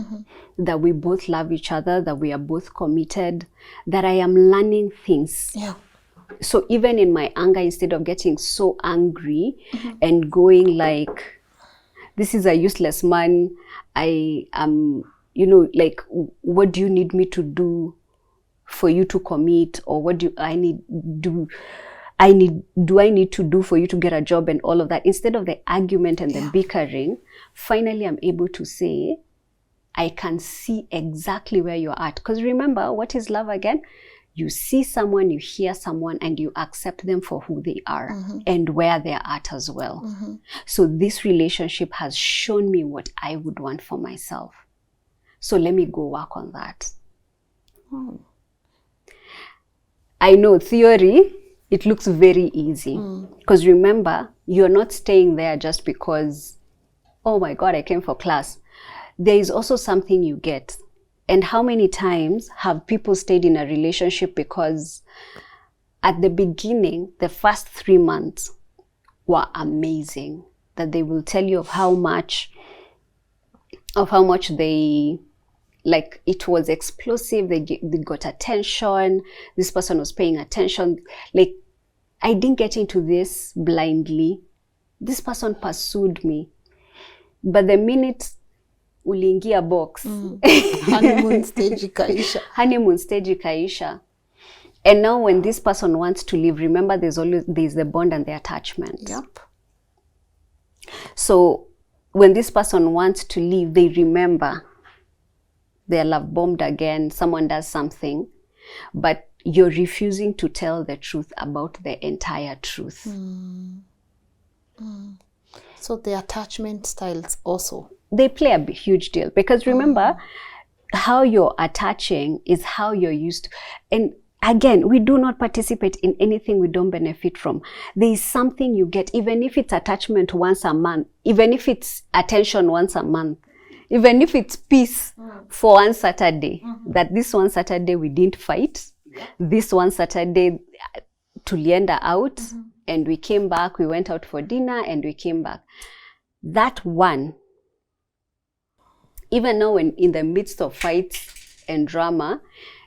that we both love each other, that we are both committed, that I am learning things. So even in my anger, instead of getting so angry and going like, this is a useless man, I am, like, what do you need me to do for you to commit? Or what do I need to do for you to get a job, and all of that? Instead of the argument and the bickering, finally I'm able to say, I can see exactly where you're at. Because remember, what is love again? You see someone, you hear someone, and you accept them for who they are and where they're at as well. So this relationship has shown me what I would want for myself. So let me go work on that. I know theory, it looks very easy. Because remember, you're not staying there just because, oh my God, I came for class. There is also something you get. And how many times have people stayed in a relationship because at the beginning, the first 3 months were amazing, that they will tell you of how much they, like, it was explosive, they got attention, this person was paying attention. Like, I didn't get into this blindly. This person pursued me. But the minute uliingia box, honeymoon stage ikaisha. And now when this person wants to leave, remember there's the bond and the attachment. Yep. So when this person wants to leave, they remember they're love bombed again, someone does something, but you're refusing to tell the truth about the entire truth. So the attachment styles also. They play a huge deal, because remember, how you're attaching is how you're used to. And again, we do not participate in anything we don't benefit from. There is something you get, even if it's attachment once a month, even if it's attention once a month, even if it's peace for one Saturday, that this one Saturday we didn't fight, this one Saturday tulienda out, and we came back, we went out for dinner and we came back. That one, even now when in the midst of fights and drama,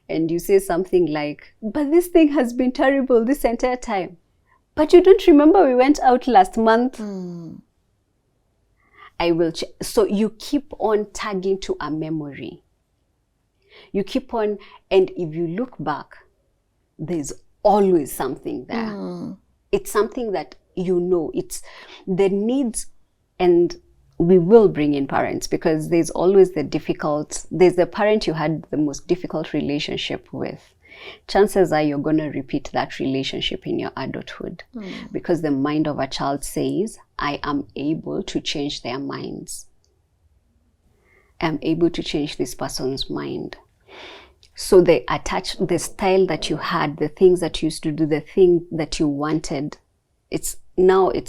and you say something like, but this thing has been terrible this entire time, but you don't remember we went out last month. I will so you keep on tagging to a memory. You keep on, and if you look back, there's always something there. It's something that you know, it's the needs, and we will bring in parents, because there's always there's the parent you had the most difficult relationship with. Chances are you're going to repeat that relationship in your adulthood, because the mind of a child says, I am able to change their minds. I'm able to change this person's mind. So they attach the style that you had, the things that you used to do, the thing that you wanted. It's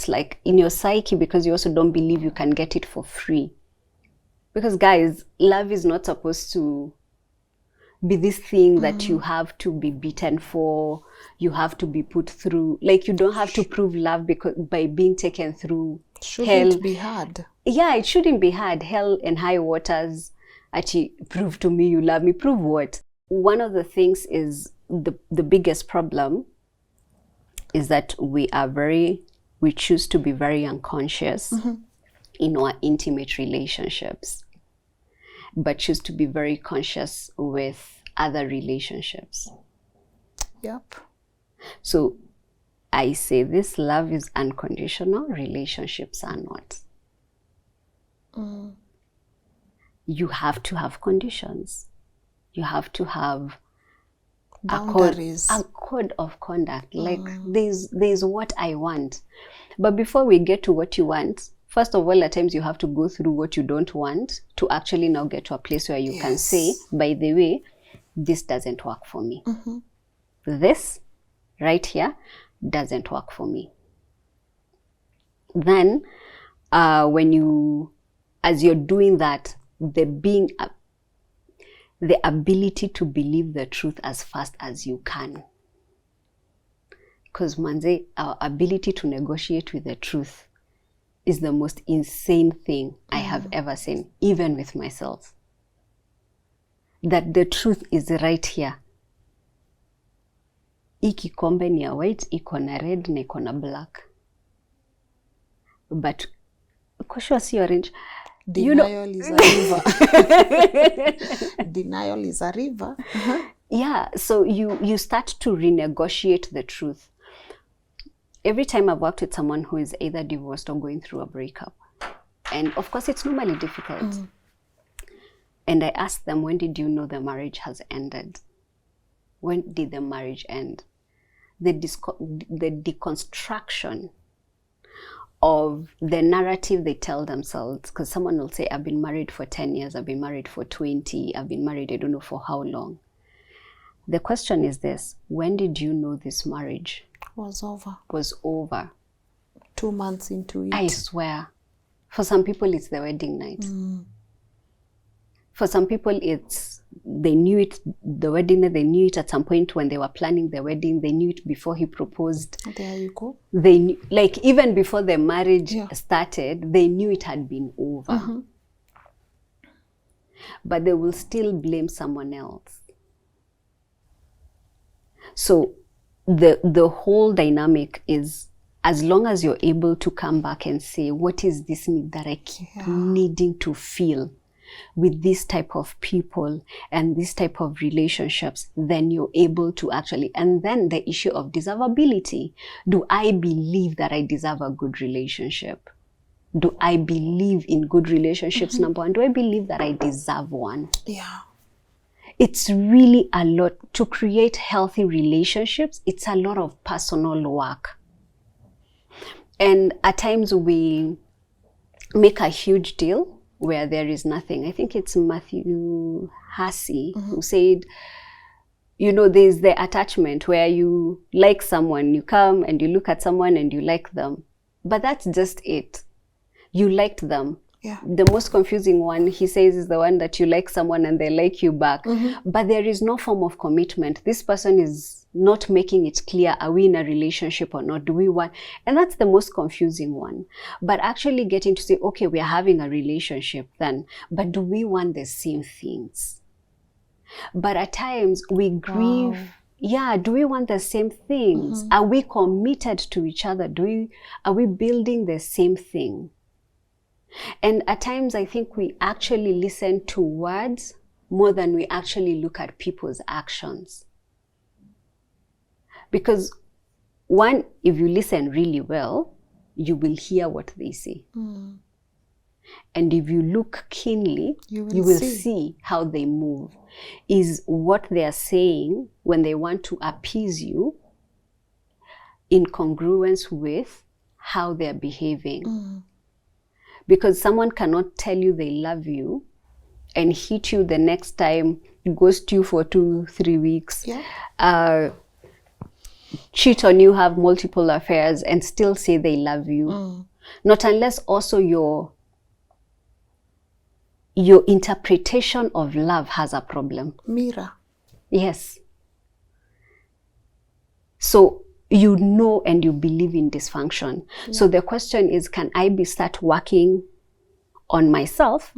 like in your psyche, because you also don't believe you can get it for free. Because guys, love is not supposed to be this thing that you have to be beaten for, you have to be put through. Like, you don't have to prove love by being taken through Shouldn't be hard. Yeah, it shouldn't be hard. Hell and high waters. Actually, prove to me you love me. Prove what? One of the things is the biggest problem is that we choose to be very unconscious in our intimate relationships, but choose to be very conscious with other relationships. Yep. So I say this: love is unconditional, relationships are not. You have to have conditions. You have to have boundaries, a code of conduct. Like, there's what I want. But before we get to what you want, first of all, at times you have to go through what you don't want to actually now get to a place where you can say, by the way, this doesn't work for me. This right here doesn't work for me. Then as you're doing that, the ability to believe the truth as fast as you can. Because manze, our ability to negotiate with the truth is the most insane thing I have ever seen, even with myself. That the truth is right here. Iki kombe ni ya white, iko na red, na iko na black. But kushua si orange. Denial is a river. Denial is a river. Yeah, so you start to renegotiate the truth. Every time I've worked with someone who is either divorced or going through a breakup, and of course it's normally difficult, and I ask them, when did you know the marriage has ended? When did the marriage end? The deconstruction of the narrative they tell themselves, because someone will say, I've been married for 10 years, I've been married for 20, I've been married I don't know for how long. The question is this: when did you know this marriage was over? 2 months into it. I swear. For some people, it's the wedding night. For some people, they knew it, the wedding night, they knew it at some point when they were planning the wedding, they knew it before he proposed. There you go. They knew, like, even before the marriage started, they knew it had been over. But they will still blame someone else. So the whole dynamic is, as long as you're able to come back and say, what is this need that I keep needing to feel with this type of people and this type of relationships, then you're able to actually, and then the issue of deservability. Do I believe that I deserve a good relationship? Do I believe in good relationships? Number one, do I believe that I deserve one? Yeah. It's really a lot to create healthy relationships. It's a lot of personal work. And at times we make a huge deal where there is nothing. I think it's Matthew Hussey who said, you know, there's the attachment where you like someone, you come and you look at someone and you like them. But that's just it. You liked them. Yeah. The most confusing one, he says, is the one that you like someone and they like you back. But there is no form of commitment. This person is not making it clear, are we in a relationship or not? Do we want? And that's the most confusing one. But actually getting to say, okay, we are having a relationship then, but do we want the same things? But at times we grieve. Wow. Yeah, do we want the same things? Are we committed to each other? Are we building the same thing? And at times I think we actually listen to words more than we actually look at people's actions. Because one, if you listen really well, you will hear what they say. And if you look keenly, you will see how they move. Is what they are saying when they want to appease you in congruence with how they are behaving? Because someone cannot tell you they love you and hit you the next time, ghost you for 2-3 weeks, cheat on you, have multiple affairs, and still say they love you. Not unless also your interpretation of love has a problem. Mirror. Yes. So you know and you believe in dysfunction. So the question is, can I start working on myself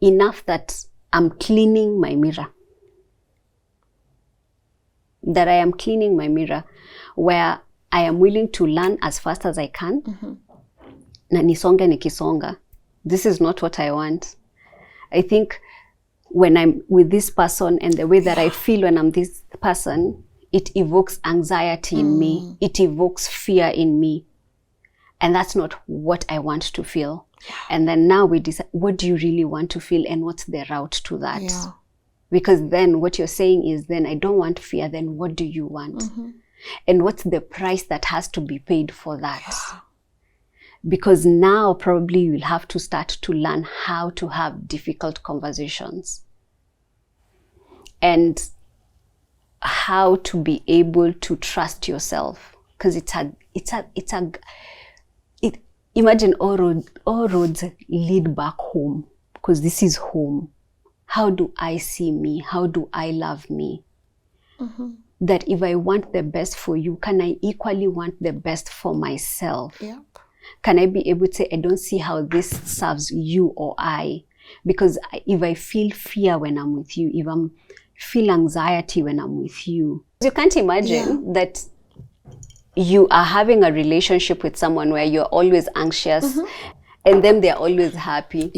enough that I'm cleaning my mirror? That I am cleaning my mirror, where I am willing to learn as fast as I can. Na nisonge nikisonga. This is not what I want. I think when I'm with this person and the way that I feel when I'm this person, it evokes anxiety in me. It evokes fear in me. And that's not what I want to feel. And then now we decide, what do you really want to feel and what's the route to that? Because then what you're saying is, then I don't want fear, then what do you want? And what's the price that has to be paid for that? Because now probably you'll have to start to learn how to have difficult conversations. And how to be able to trust yourself, because imagine all roads lead back home, because this is home. How do I see me? How do I love me? That if I want the best for you, can I equally want the best for myself? Can I be able to say, I don't see how this serves you or I? Because if I feel fear when I'm with you, if I feel anxiety when I'm with you, you can't imagine that you are having a relationship with someone where you're always anxious and then they're always happy.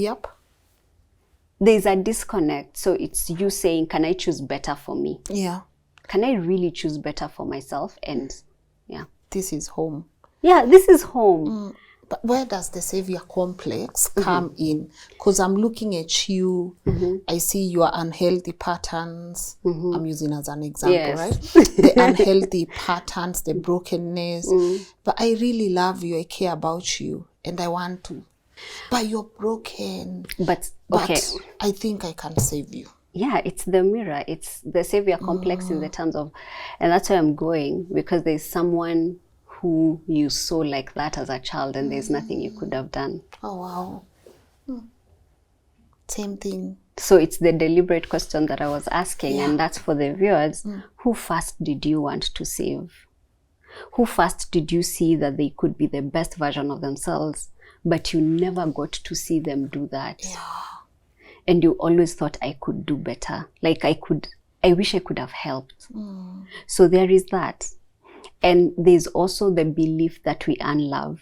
There's a disconnect. So it's you saying, can I choose better for me? Can I really choose better for myself? And this is home. This is home. But where does the savior complex come in? Because I'm looking at you, I see your unhealthy patterns. I'm using as an example, right? The unhealthy patterns, the brokenness. But I really love you, I care about you, and I want to. But you're broken. But I think I can save you. It's the mirror. It's the savior complex in the terms of, and that's where I'm going, because there's someone who you saw like that as a child and there's nothing you could have done. Oh, wow. Same thing. So it's the deliberate question that I was asking, and that's for the viewers. Who first did you want to save? Who first did you see that they could be the best version of themselves, but you never got to see them do that? And you always thought, I could do better. Like I wish I could have helped. So there is that. And there's also the belief that we earn love.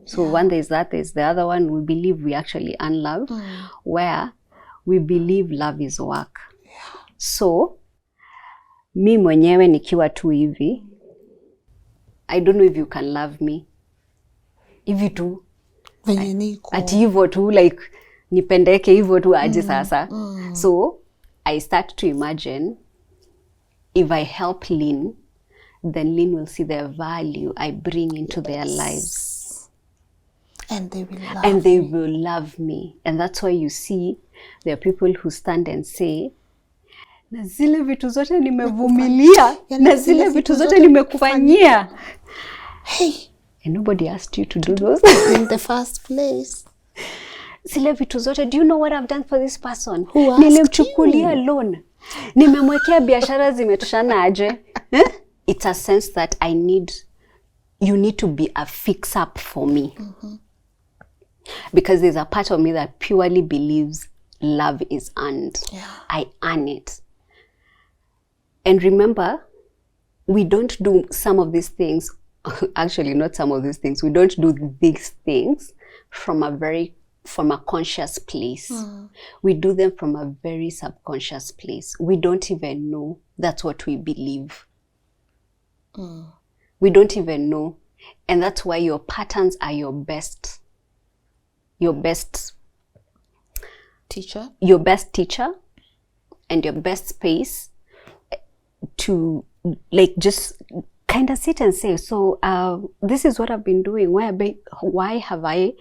So one, there's that. There's the other one, we believe we actually earn love, where we believe love is work. So, mi mwenyewe nikiwa tu hivi, I don't know if you can love me. If you do, venye niko ati hivyo tu like nipendeke hivyo tu aje sasa. So I start to imagine if I help Lynn, then Lynn will see the value I bring into their lives. And they will love will love me. And that's why you see there are people who stand and say, na zile vitu zote nimevumilia, na zile vitu zote nimekufanyia. Hey. And nobody asked you to do those in the first place. Zile vitu zote, do you know what I've done for this person? Nilimchukulia loan. Nimemwekea biashara zimetoshana aje. It's a sense that you need to be a fix-up for me. Because there's a part of me that purely believes love is earned. Yeah. I earn it. And remember, we don't do some of these things, actually not some of these things, we don't do these things from a conscious place. We do them from a very subconscious place. We don't even know that's what we believe. We don't even know. And that's why your patterns are your best teacher and your best space to like just kind of sit and say, so this is what I've been doing. Why have I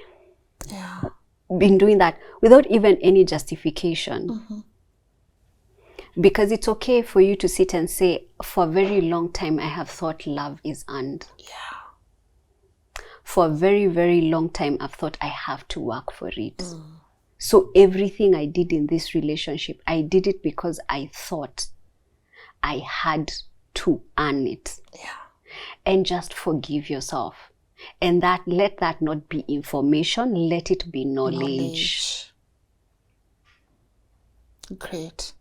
been doing that without even any justification? Because it's okay for you to sit and say, for a very long time I have thought love is earned. For a very, very long time I've thought I have to work for it. So everything I did in this relationship, I did it because I thought I had to earn it. And just forgive yourself. And let that not be information, let it be knowledge. Great.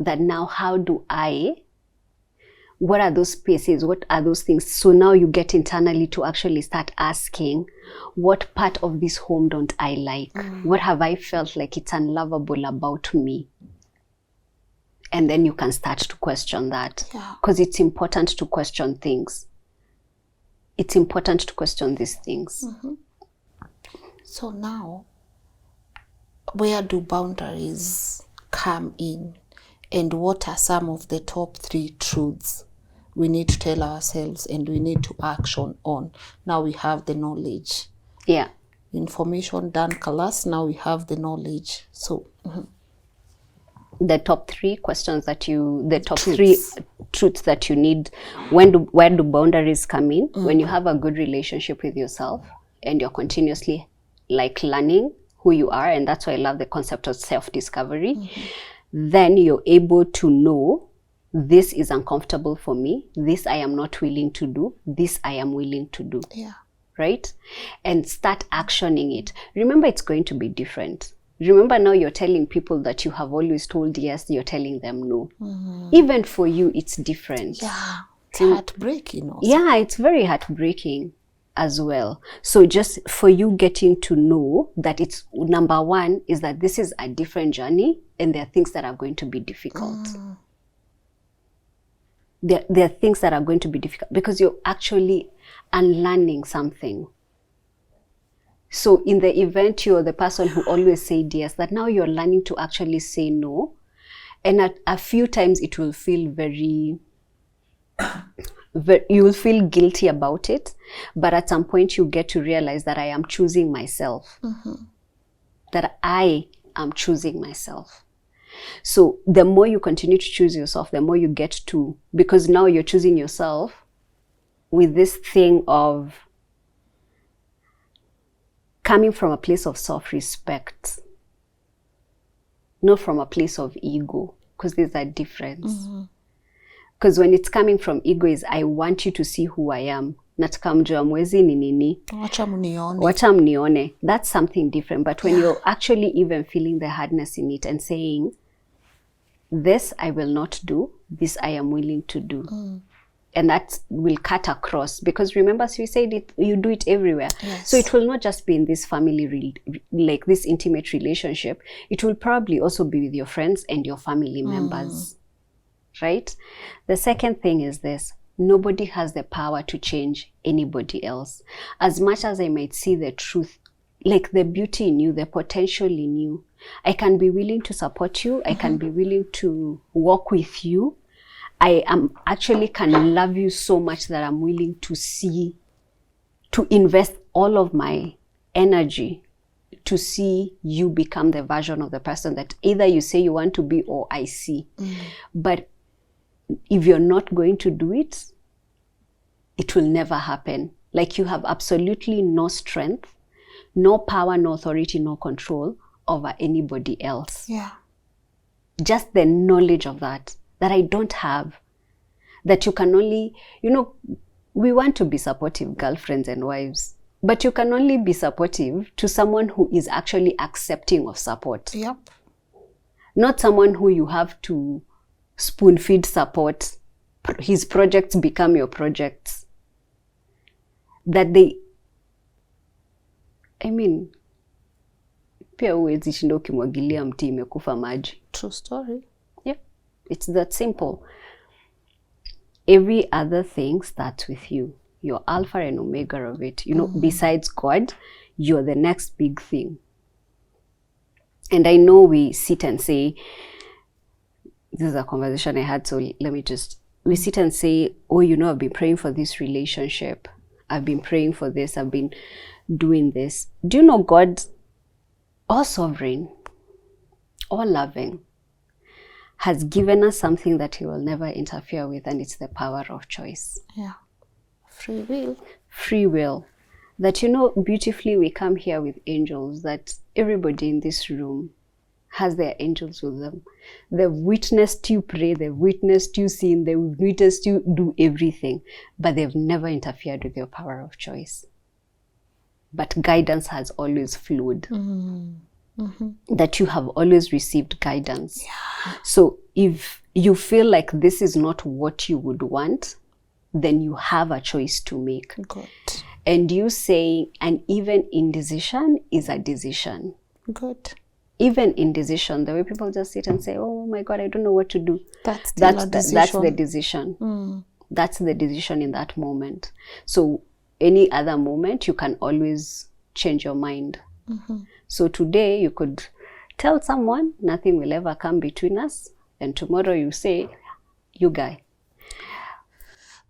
That now what are those spaces? What are those things? So now you get internally to actually start asking, what part of this home don't I like? What have I felt like it's unlovable about me? And then you can start to question that. Because it's important to question things. It's important to question these things. So now, where do boundaries come in? And what are some of the top 3 truths we need to tell ourselves and we need to action on? Now we have the knowledge. Information done class, now we have the knowledge. So the top 3 questions the top 3 truths that you need. Where do boundaries come in? When you have a good relationship with yourself and you're continuously like learning who you are, and that's why I love the concept of self-discovery. Then you're able to know, this is uncomfortable for me, this I am not willing to do, this I am willing to do. Right? And start actioning it. Remember, it's going to be different. Remember, now you're telling people that you have always told yes, you're telling them no. Even for you, it's different. It's heartbreaking also. It's very heartbreaking as well. So just for you getting to know that it's, number 1 is that this is a different journey and there are things that are going to be difficult. There are things that are going to be difficult because you're actually unlearning something. So in the event you're the person who always said yes, that now you're learning to actually say no. And at a few times it will feel you will feel guilty about it. But at some point you get to realize that I am choosing myself. That I am choosing myself. So the more you continue to choose yourself, the more you get to, because now you're choosing yourself with this thing of coming from a place of self-respect, not from a place of ego, because there's a difference. Because when it's coming from ego is, I want you to see who I am. Nataka mjue mwezi ni nini. Wacha mnione. That's something different. But when you're actually even feeling the hardness in it and saying, this I will not do, this I am willing to do. And that will cut across, because remember, as we said, you do it everywhere. So it will not just be in this family, like this intimate relationship. It will probably also be with your friends and your family members, right? The second thing is this: nobody has the power to change anybody else. As much as I might see the truth like the beauty in you, the potential in you. I can be willing to support you. I can be willing to work with you. I am actually can love you so much that I'm willing to invest all of my energy to see you become the version of the person that either you say you want to be or I see. But if you're not going to do it, it will never happen. Like you have absolutely no strength, no power, no authority, no control over anybody else. Yeah. Just the knowledge of that I don't have, that you can only, we want to be supportive girlfriends and wives, but you can only be supportive to someone who is actually accepting of support. Yep. Not someone who you have to spoon feed support. His projects become your projects. Pia huwezi shinda ukimwagilia mti imekufa maji. True story. Yeah, it's that simple. Every other thing starts with you. You're alpha and omega of it. Besides God, you're the next big thing. And I know we sit and say, this is a conversation I had, so we sit and say, oh, I've been praying for this relationship. I've been praying for this. I've been doing this. Do you know God, all sovereign, all loving, has given us something that he will never interfere with, and it's the power of choice. Yeah. Free will. Free will. That, beautifully we come here with angels, that everybody in this room has their angels with them. They've witnessed you pray, they've witnessed you sin, they've witnessed you do everything, but they've never interfered with your power of choice. But guidance has always flowed. That you have always received guidance. Yeah. So if you feel like this is not what you would want, then you have a choice to make. Good. And you saying an even indecision is a decision. Good. Even indecision, the way people just sit and say, oh my God, I don't know what to do. That's the decision. That's the decision in that moment. So any other moment, you can always change your mind. So today you could tell someone nothing will ever come between us, and tomorrow you say, you guy,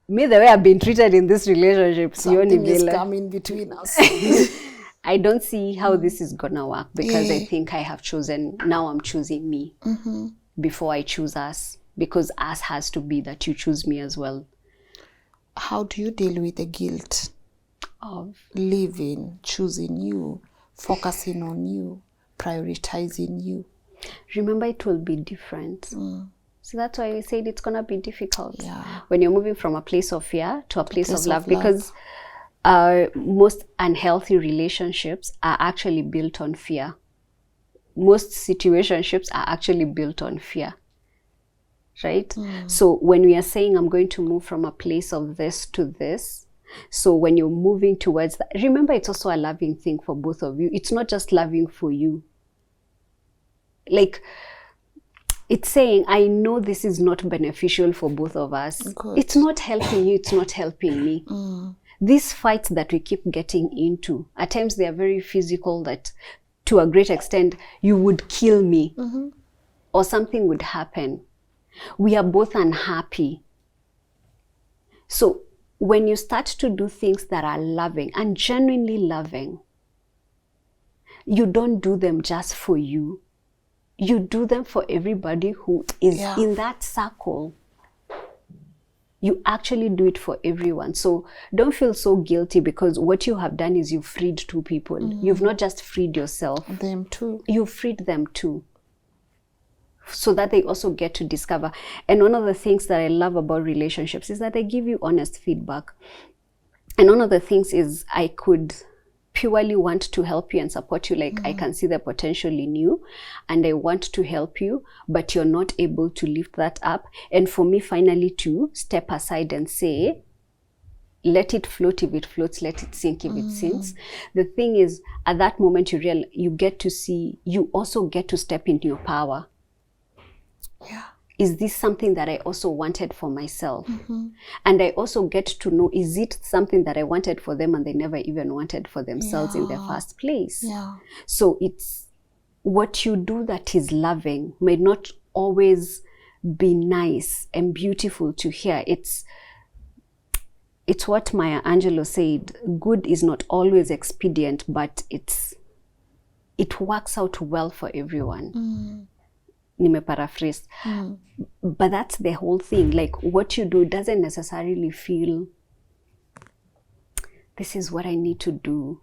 me the way I've been treated in this relationship, something is coming between us. I don't see how this is gonna work, because I think I have chosen, now I'm choosing me before I choose us, because us has to be that you choose me as well. How do you deal with the guilt of living, choosing you, focusing on you, prioritizing you? Remember, it will be different. So that's why I said it's gonna be difficult. Yeah. When you're moving from a place of fear to a place of love. Because most unhealthy relationships are actually built on fear. Most situationships are actually built on fear. Right? So when we are saying I'm going to move from a place of this to this, so when you're moving towards that, remember, it's also a loving thing for both of you. It's not just loving for you. Like, it's saying, I know this is not beneficial for both of us. Good. It's not helping you, it's not helping me. These fights that we keep getting into, at times they are very physical, that to a great extent, you would kill me or something would happen. We are both unhappy. So when you start to do things that are loving and genuinely loving, you don't do them just for you. You do them for everybody who is in that circle. You actually do it for everyone. So don't feel so guilty, because what you have done is you've freed two people. You've not just freed yourself. Them too. You've freed them too, so that they also get to discover. And one of the things that I love about relationships is that they give you honest feedback. And one of the things is I could purely want to help you and support you. Like, I can see the potential in you and I want to help you, but you're not able to lift that up. And for me finally to step aside and say, let it float if it floats, let it sink if it sinks. The thing is, at that moment you get to see, you also get to step into your power. Yeah. is this something that I also wanted for myself? And I also get to know, is it something that I wanted for them and they never even wanted for themselves in the first place? So it's what you do that is loving may not always be nice and beautiful to hear. It's what Maya Angelou said, good is not always expedient, but it works out well for everyone. Nimeparaphrase. But that's the whole thing. Like, what you do doesn't necessarily feel, this is what I need to do.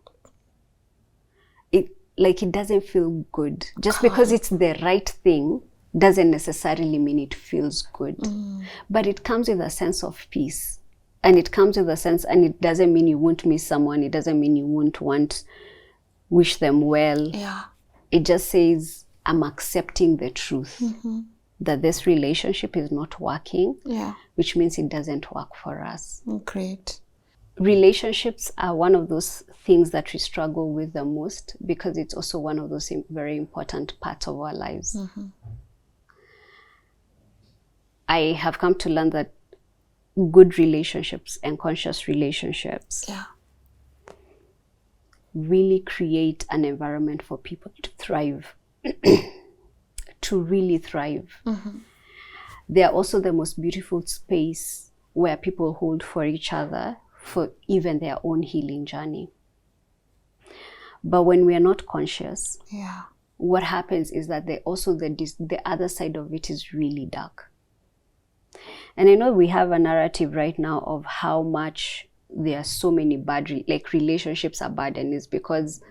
It doesn't feel good. Just because it's the right thing doesn't necessarily mean it feels good. But it comes with a sense of peace. And it comes with a sense, and it doesn't mean you won't miss someone. It doesn't mean you won't wish them well. It just says, I'm accepting the truth that this relationship is not working, which means it doesn't work for us. Great. Relationships are one of those things that we struggle with the most, because it's also one of those very important parts of our lives. I have come to learn that good relationships and conscious relationships really create an environment for people to thrive. To really thrive. They are also the most beautiful space where people hold for each other for even their own healing journey. But when we are not conscious, what happens is that they also the other side of it is really dark. And I know we have a narrative right now of how much there are so many bad relationships are bad, and it's because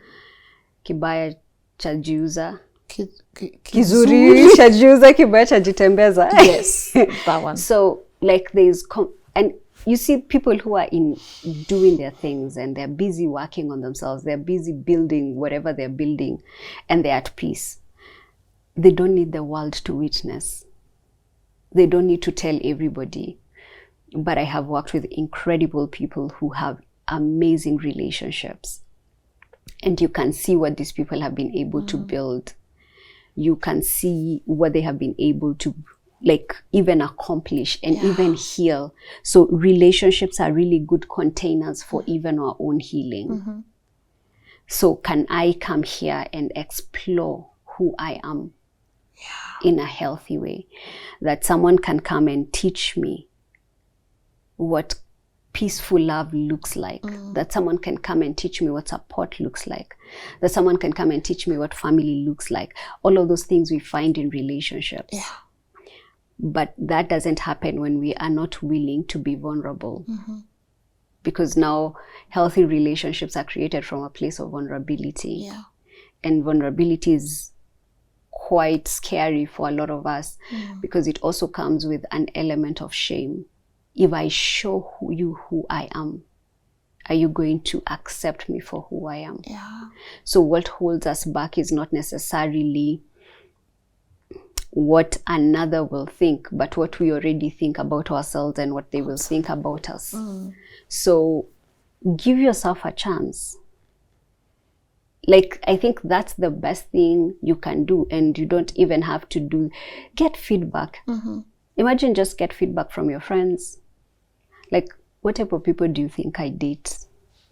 kibaya chajiuza kizuri chajiuza kibaya chajitembeza. Yes, that one. So like and you see people who are doing their things and they're busy working on themselves, they're busy building whatever they're building, and they're at peace. They don't need the world to witness. They don't need to tell everybody. But I have worked with incredible people who have amazing relationships. And you can see what these people have been able to build. You can see what they have been able to even accomplish and even heal. So relationships are really good containers for even our own healing. So can I come here and explore who I am in a healthy way? That someone can come and teach me what peaceful love looks like. That someone can come and teach me what support looks like. That someone can come and teach me what family looks like. All of those things we find in relationships. But that doesn't happen when we are not willing to be vulnerable. Because now healthy relationships are created from a place of vulnerability. And vulnerability is quite scary for a lot of us, because it also comes with an element of shame. If I show who I am, are you going to accept me for who I am? So what holds us back is not necessarily what another will think, but what we already think about ourselves and what they will think about us. So give yourself a chance. I think that's the best thing you can do, and you don't even have to get feedback. Imagine just get feedback from your friends. What type of people do you think I date?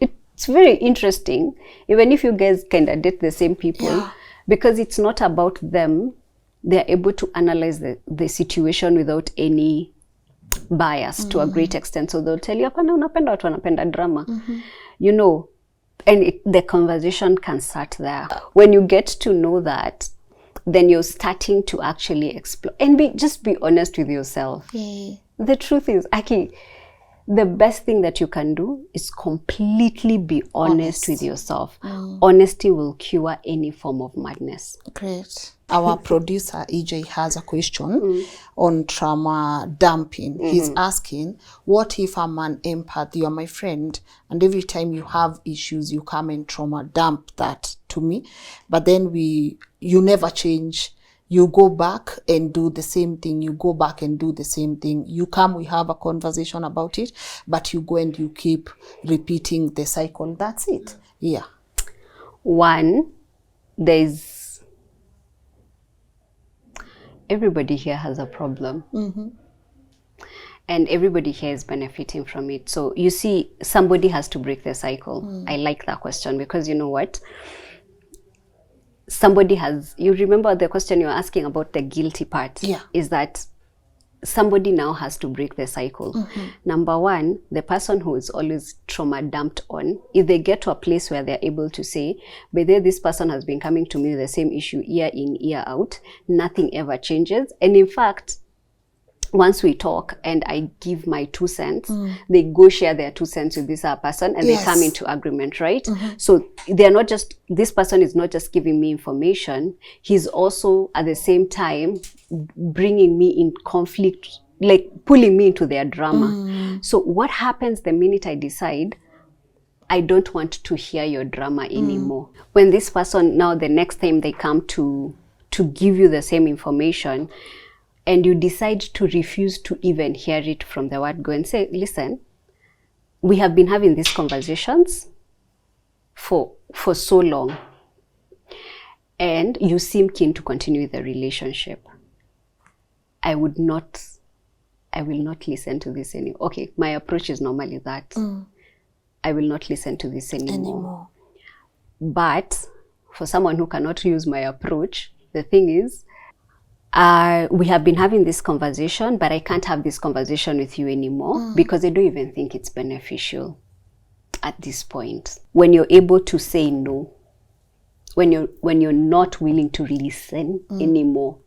It's very interesting, even if you guys kind of date the same people, because it's not about them. They're able to analyze the situation without any bias to a great extent. So they'll tell you, "Hapana, unapenda watu wanapenda drama." And the conversation can start there. When you get to know that, then you're starting to actually explore and just be honest with yourself. The truth is, Aki, the best thing that you can do is completely be honest with yourself. Honesty will cure any form of madness. Great. Our producer, EJ, has a question on trauma dumping. He's asking, what if I'm an empath, you're my friend, and every time you have issues, you come and trauma dump that to me, but then you never change. You go back and do the same thing. You go back and do the same thing. You come, we have a conversation about it, but you go and you keep repeating the cycle. That's it. One, there's everybody here has a problem. And everybody here is benefiting from it. So you see, somebody has to break the cycle. I like that question because you know what? Somebody has, you remember the question you're asking about the guilty part? Yeah. Is that somebody now has to break the cycle. Number one, the person who is always trauma dumped on, if they get to a place where they're able to say, but this person has been coming to me with the same issue year in, year out, nothing ever changes. And in fact, once we talk and I give my 2 cents, they go share their 2 cents with this other person and they come into agreement, right? So they're not just, this person is not just giving me information, he's also at the same time bringing me in conflict, like pulling me into their drama. So what happens the minute I decide, I don't want to hear your drama anymore? When this person now, the next time they come to give you the same information, and you decide to refuse to even hear it from the word go and say, listen, we have been having these conversations for so long, and you seem keen to continue the relationship. I will not listen to this anymore. Okay, my approach is normally that. I will not listen to this anymore. But for someone who cannot use my approach, the thing is, we have been having this conversation, but I can't have this conversation with you anymore because I don't even think it's beneficial at this point. When you're able to say no, when you're not willing to listen anymore,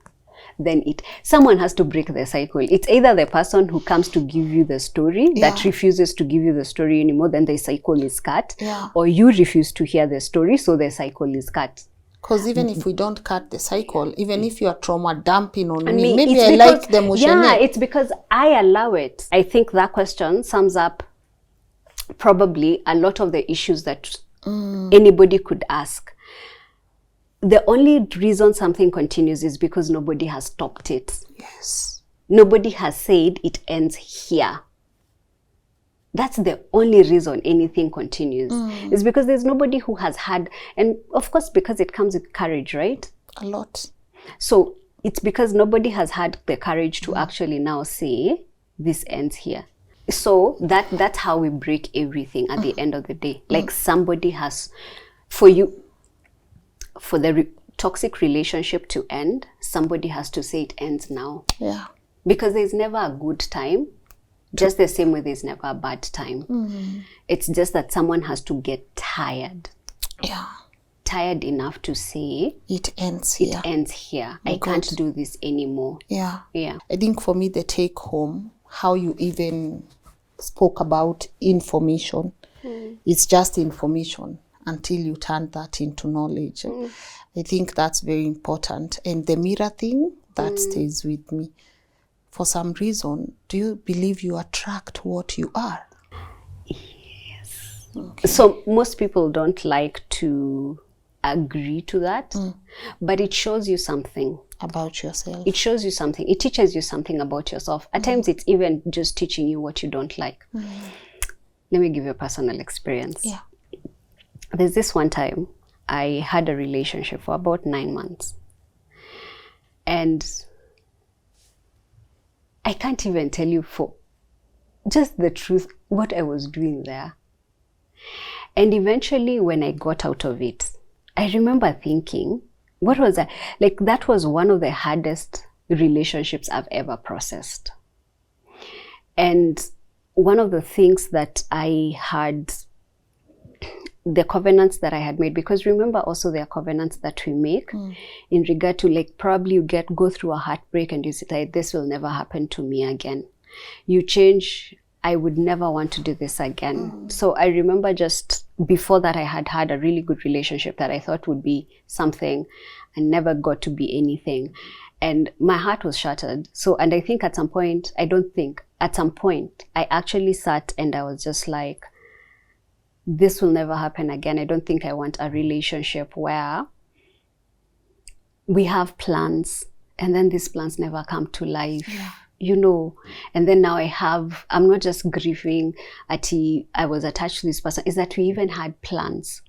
then someone has to break the cycle. It's either the person who comes to give you the story that refuses to give you the story anymore, then the cycle is cut, or you refuse to hear the story, so the cycle is cut. Because even if we don't cut the cycle, even if you are trauma dumping on me, maybe I like the emotion. Yeah, it's because I allow it. I think that question sums up probably a lot of the issues that anybody could ask. The only reason something continues is because nobody has stopped it. Yes. Nobody has said it ends here. That's the only reason anything continues. It's because there's nobody who has had, and of course, because it comes with courage, right? A lot. So it's because nobody has had the courage to actually now say, this ends here. So that's how we break everything at the end of the day. Like somebody has, for the toxic relationship to end, somebody has to say it ends now. Yeah. Because there's never a good time. Just the same way there's never a bad time. It's just that someone has to get tired. Yeah. Tired enough to say, it ends here. It ends here. I can't do this anymore. Yeah. Yeah. I think for me, the take home, how you even spoke about information, it's just information until you turn that into knowledge. I think that's very important. And the mirror thing, that stays with me. For some reason, do you believe you attract what you are? Yes. Okay. So most people don't like to agree to that, but it shows you something. About yourself. It shows you something. It teaches you something about yourself. At times, it's even just teaching you what you don't like. Let me give you a personal experience. Yeah. There's this one time, I had a relationship for about 9 months. And I can't even tell you for just the truth what I was doing there. And eventually when I got out of it, I remember thinking, what was that? Like that was one of the hardest relationships I've ever processed. And one of the things that I had, the covenants that I had made, because remember also there are covenants that we make in regard to, like, probably you go through a heartbreak and you say, like, this will never happen to me again. You change, I would never want to do this again. So I remember just before that I had had a really good relationship that I thought would be something and never got to be anything. And my heart was shattered. So, and I think at some point, at some point, I actually sat and I was just like, this will never happen again. I don't think I want a relationship where we have plans and then these plans never come to life. Yeah. You know, and then now I'm not just grieving at I was attached to this person, is that we even had plans.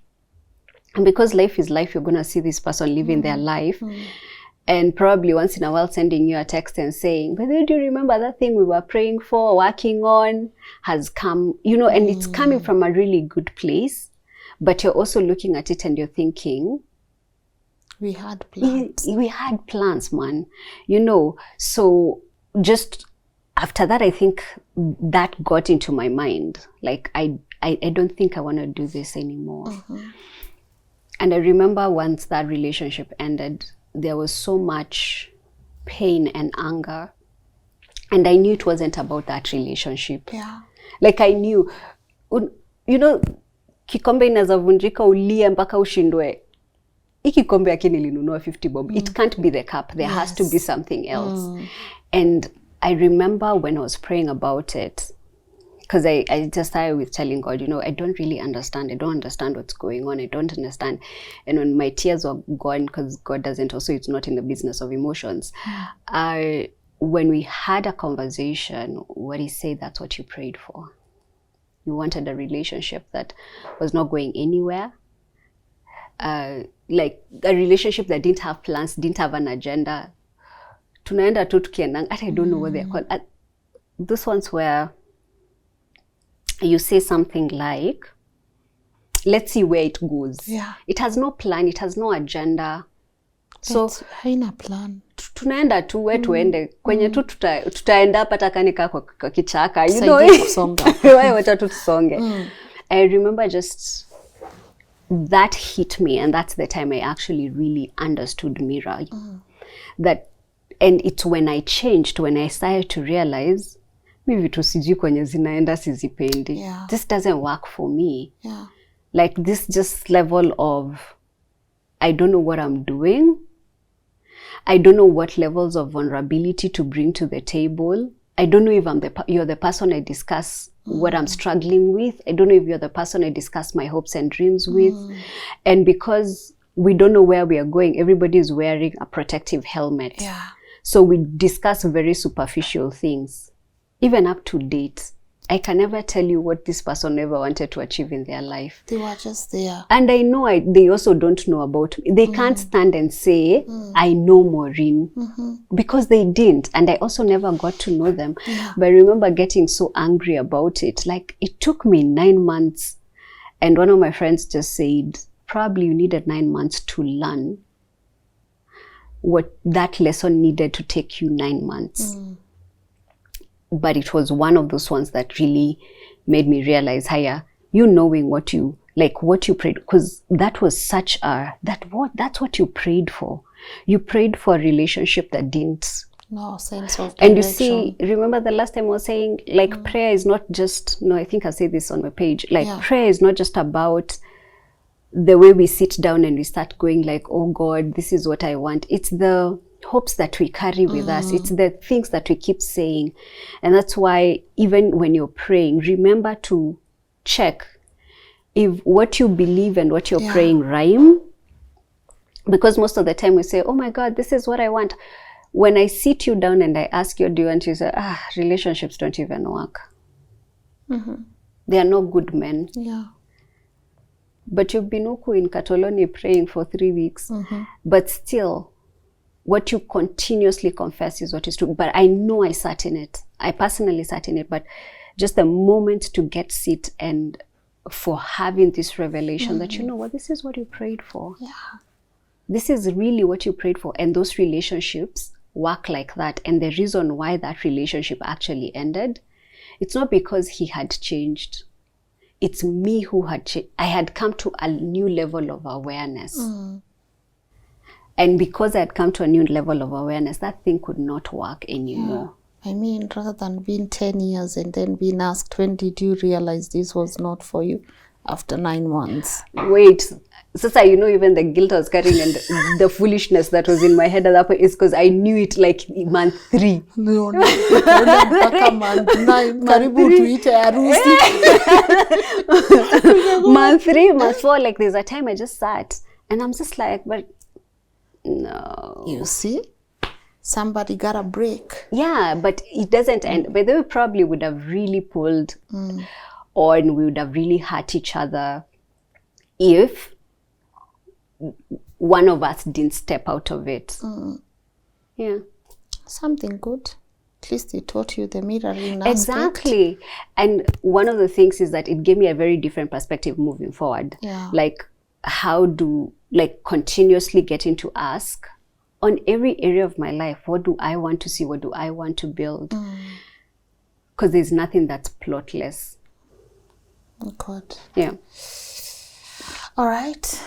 And because life is life, you're going to see this person living their life. And probably once in a while sending you a text and saying, but do you remember that thing we were praying for, working on, has come, you know, and it's coming from a really good place. But you're also looking at it and you're thinking, we had plans. We had plans, man. You know, so just after that, I think that got into my mind. Like, I don't think I want to do this anymore. And I remember once that relationship ended, there was so much pain and anger. And I knew it wasn't about that relationship. Yeah. Like I knew, you know, kikombe inaweza vunjika ulie mpaka ushindwe. Hii kikombe yake nilinunua 50 bob. It can't be the cup. There has to be something else. And I remember when I was praying about it, because I just started with telling God, you know, I don't really understand. I don't understand what's going on. I don't understand. And when my tears were gone, because God doesn't also, it's not in the business of emotions. When we had a conversation, what he said, that's what you prayed for. You wanted a relationship that was not going anywhere. Like a relationship that didn't have plans, didn't have an agenda. Tunaenda tu tukiendanga. I don't know what they're called. Those ones where you say something like, let's see where it goes. Yeah. It has no plan, it has no agenda. So haina plan. Tunaenda tu we tuende kwenye tu tutaenda hata kanika kwa kichaka, you know. Wewe wacha tu tusonge. I remember just that hit me, and that's the time I actually really understood Mira. That, and it's when I changed, when I started to realize mi vitu sijui kwenye zinaenda sizipendi. This doesn't work for me. Like this just level of, I don't know what I'm doing. I don't know what levels of vulnerability to bring to the table. I don't know if you're the person I discuss what I'm struggling with. I don't know if you're the person I discuss my hopes and dreams with. And because we don't know where we are going, everybody is wearing a protective helmet. So we discuss very superficial things. Even up to date, I can never tell you what this person ever wanted to achieve in their life. They were just there. And I know they also don't know about me. They can't stand and say, I know Maureen, because they didn't. And I also never got to know them. But I remember getting so angry about it. Like, it took me 9 months. And one of my friends just said, probably you needed 9 months to learn what that lesson needed to take you 9 months. But it was one of those ones that really made me realize, Haya, you knowing what you prayed, because that was such a, that's what you prayed for. You prayed for a relationship that didn't. No sense of direction. And you see, remember the last time I was saying, like, prayer is not just, no, I think I say this on my page, like, prayer is not just about the way we sit down and we start going like, oh God, this is what I want. It's the hopes that we carry with us. It's the things that we keep saying. And that's why even when you're praying, remember to check if what you believe and what you're praying rhyme. Because most of the time we say, oh my God, this is what I want. When I sit you down and I ask you, do you want to say, relationships don't even work. They are not good men. But you've been in Katoloni praying for 3 weeks. But still, what you continuously confess is what is true. But I know I sat in it. I personally sat in it. But just the moment to get sit and for having this revelation that, you know what, this is what you prayed for. This is really what you prayed for. And those relationships work like that. And the reason why that relationship actually ended, it's not because he had changed. It's me who had changed. I had come to a new level of awareness. And because I had come to a new level of awareness, that thing could not work anymore. I mean, rather than being 10 years and then being asked, when did you realize this was not for you? After 9 months. Wait, Sasa, you know, even the guilt I was carrying and the foolishness that was in my head at that point is because I knew it like month 3. No. Month 9. Karibu tuite harusi. Month 3, month 4, like there's a time I just sat and I'm just like, but no. You see? Somebody got a break. Yeah, but it doesn't end. But they probably would have really pulled on, we would have really hurt each other if one of us didn't step out of it. Yeah. Something good. At least they taught you the mirroring aspect. Exactly. And one of the things is that it gave me a very different perspective moving forward. Yeah. Like continuously getting to ask on every area of my life, what do I want to see? What do I want to build? Because there's nothing that's plotless. Good. Yeah. All right.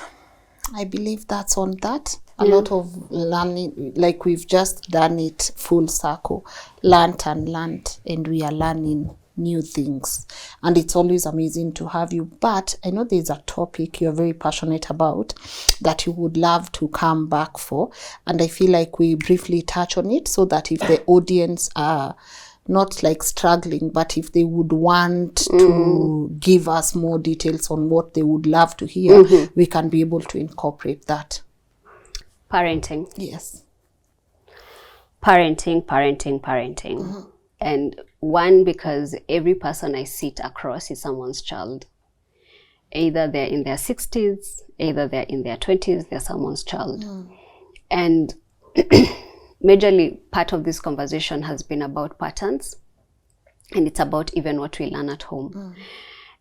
I believe that's on that. A lot of learning, like we've just done it full circle, learned, and we are learning new things. And it's always amazing to have you. But I know there's a topic you're very passionate about that you would love to come back for. And I feel like we briefly touch on it so that if the audience are not like struggling, but if they would want to give us more details on what they would love to hear, we can be able to incorporate that. Parenting. Yes. Parenting. And one, because every person I sit across is someone's child. Either they're in their 60s, either they're in their 20s, they're someone's child. And majorly part of this conversation has been about patterns, and it's about even what we learn at home.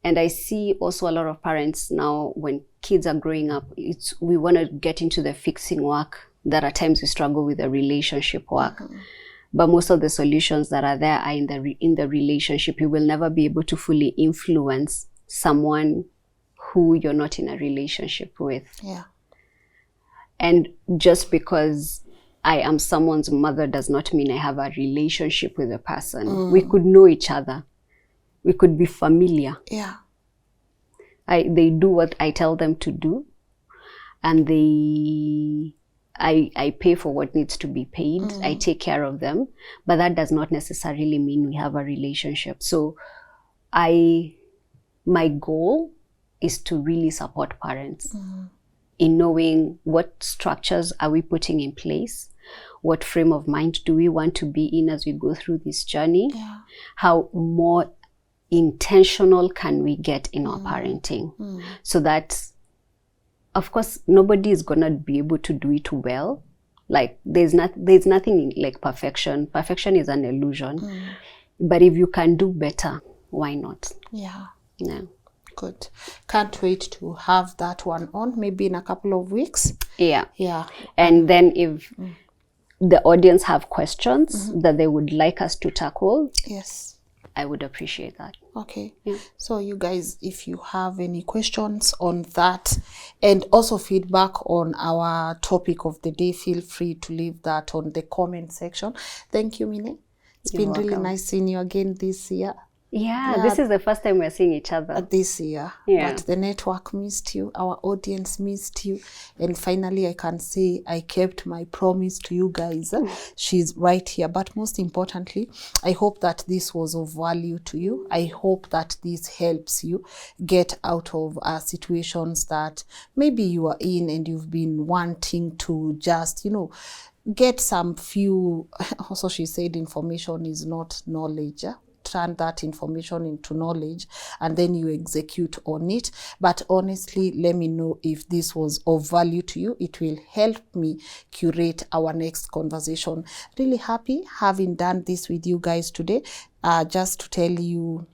And I see also a lot of parents now, when kids are growing up, we want to get into the fixing work, that at times we struggle with the relationship work. But most of the solutions that are there are in the relationship. You will never be able to fully influence someone who you're not in a relationship with. Yeah. And just because I am someone's mother does not mean I have a relationship with a person. We could know each other. We could be familiar. Yeah. They do what I tell them to do, and I pay for what needs to be paid. I take care of them, but that does not necessarily mean we have a relationship. So my goal is to really support parents in knowing what structures are we putting in place, what frame of mind do we want to be in as we go through this journey, how more intentional can we get in our parenting, so that, of course, nobody is gonna be able to do it well. Like there's nothing like perfection. Perfection is an illusion. But if you can do better, why not? Yeah. Yeah. Good. Can't wait to have that one on, maybe in a couple of weeks. Yeah. Yeah. And then if the audience have questions that they would like us to tackle, Yes. I would appreciate that. Okay. Yeah. So you guys, if you have any questions on that and also feedback on our topic of the day, feel free to leave that on the comment section. Thank you, Minneh. It's You're been really welcome. nice seeing you again this year. Yeah, this is the first time we're seeing each other. This year. Yeah. But the network missed you, our audience missed you, and finally I can say I kept my promise to you guys. She's right here. But most importantly, I hope that this was of value to you. I hope that this helps you get out of situations that maybe you are in and you've been wanting to just, get some few. Also, she said information is not knowledge. Turn that information into knowledge and then you execute on it. But honestly, let me know if this was of value to you. It will help me curate our next conversation. Really happy having done this with you guys today. Just to tell you,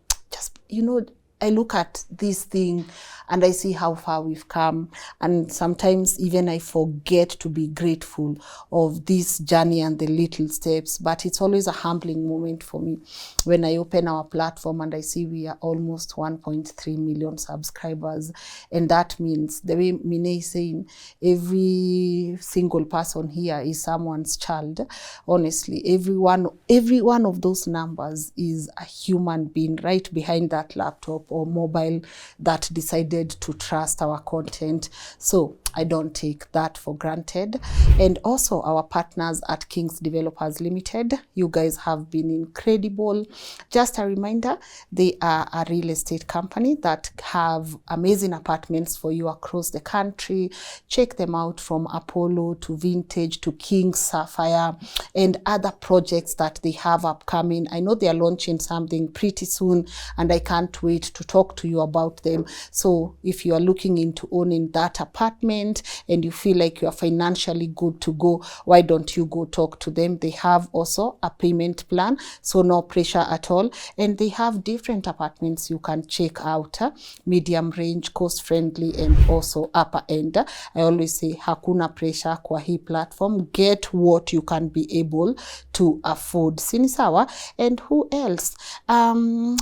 I look at this thing and I see how far we've come, and sometimes even I forget to be grateful of this journey and the little steps. But it's always a humbling moment for me when I open our platform and I see we are almost 1.3 million subscribers, and that means, the way Minneh is saying, every single person here is someone's child. Honestly, every one of those numbers is a human being right behind that laptop or mobile that decided to trust our content. So I don't take that for granted. And also our partners at Kings Developers Limited, you guys have been incredible. Just a reminder, they are a real estate company that have amazing apartments for you across the country. Check them out, from Apollo to Vintage to King Sapphire and other projects that they have upcoming. I know they are launching something pretty soon and I can't wait to talk to you about them. So if you are looking into owning that apartment, retirement and you feel like you are financially good to go, why don't you go talk to them? They have also a payment plan, so no pressure at all. And they have different apartments you can check out, medium range, cost friendly, and also upper end. I always say hakuna pressure kwa hii platform. Get what you can be able to afford. Sini sawa? And who else?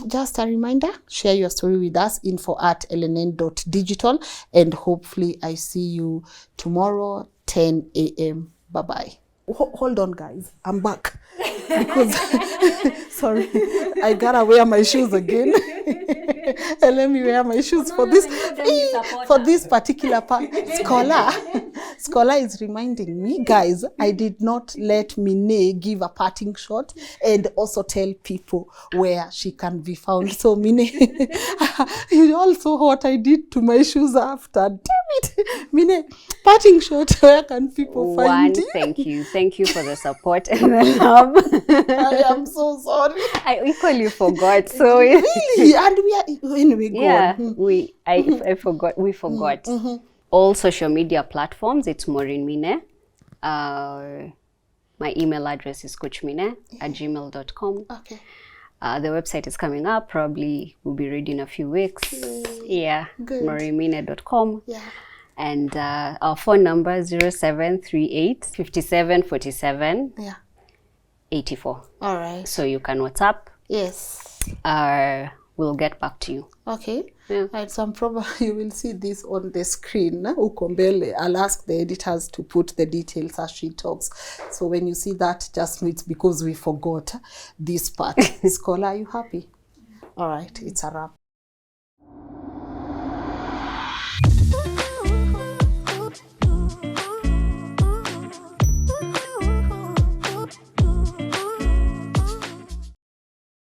Just a reminder, share your story with us, info@lnn.digital, and hopefully I see you tomorrow 10 a.m. Bye-bye. Hold on, guys. I'm back. Because, sorry, I gotta wear my shoes again. And let me wear my shoes for this particular part. Scholar is reminding me, guys, I did not let Minneh give a parting shot and also tell people where she can be found. So Minneh, you all saw what I did to my shoes after. Damn it. Minneh, parting shot, where can people find you? Thank you for the support and the love. I am so sorry. I equally forgot. So really, and we are anyway. Yeah, I forgot. We forgot. All social media platforms. It's Morrine Minneh. My email address is coachminneh@gmail.com. Okay. The website is coming up. Probably will be ready in a few weeks. Yeah, morrineminneh.com. Yeah. And our phone number 0738 57 47 84. All right. So you can WhatsApp. Yes. We'll get back to you. Okay. Yeah. Right, so probably you will see this on the screen. Ukombele. I'll ask the editors to put the details as she talks. So when you see that, just know it's because we forgot this part. Scholar, are you happy? All right, it's a wrap.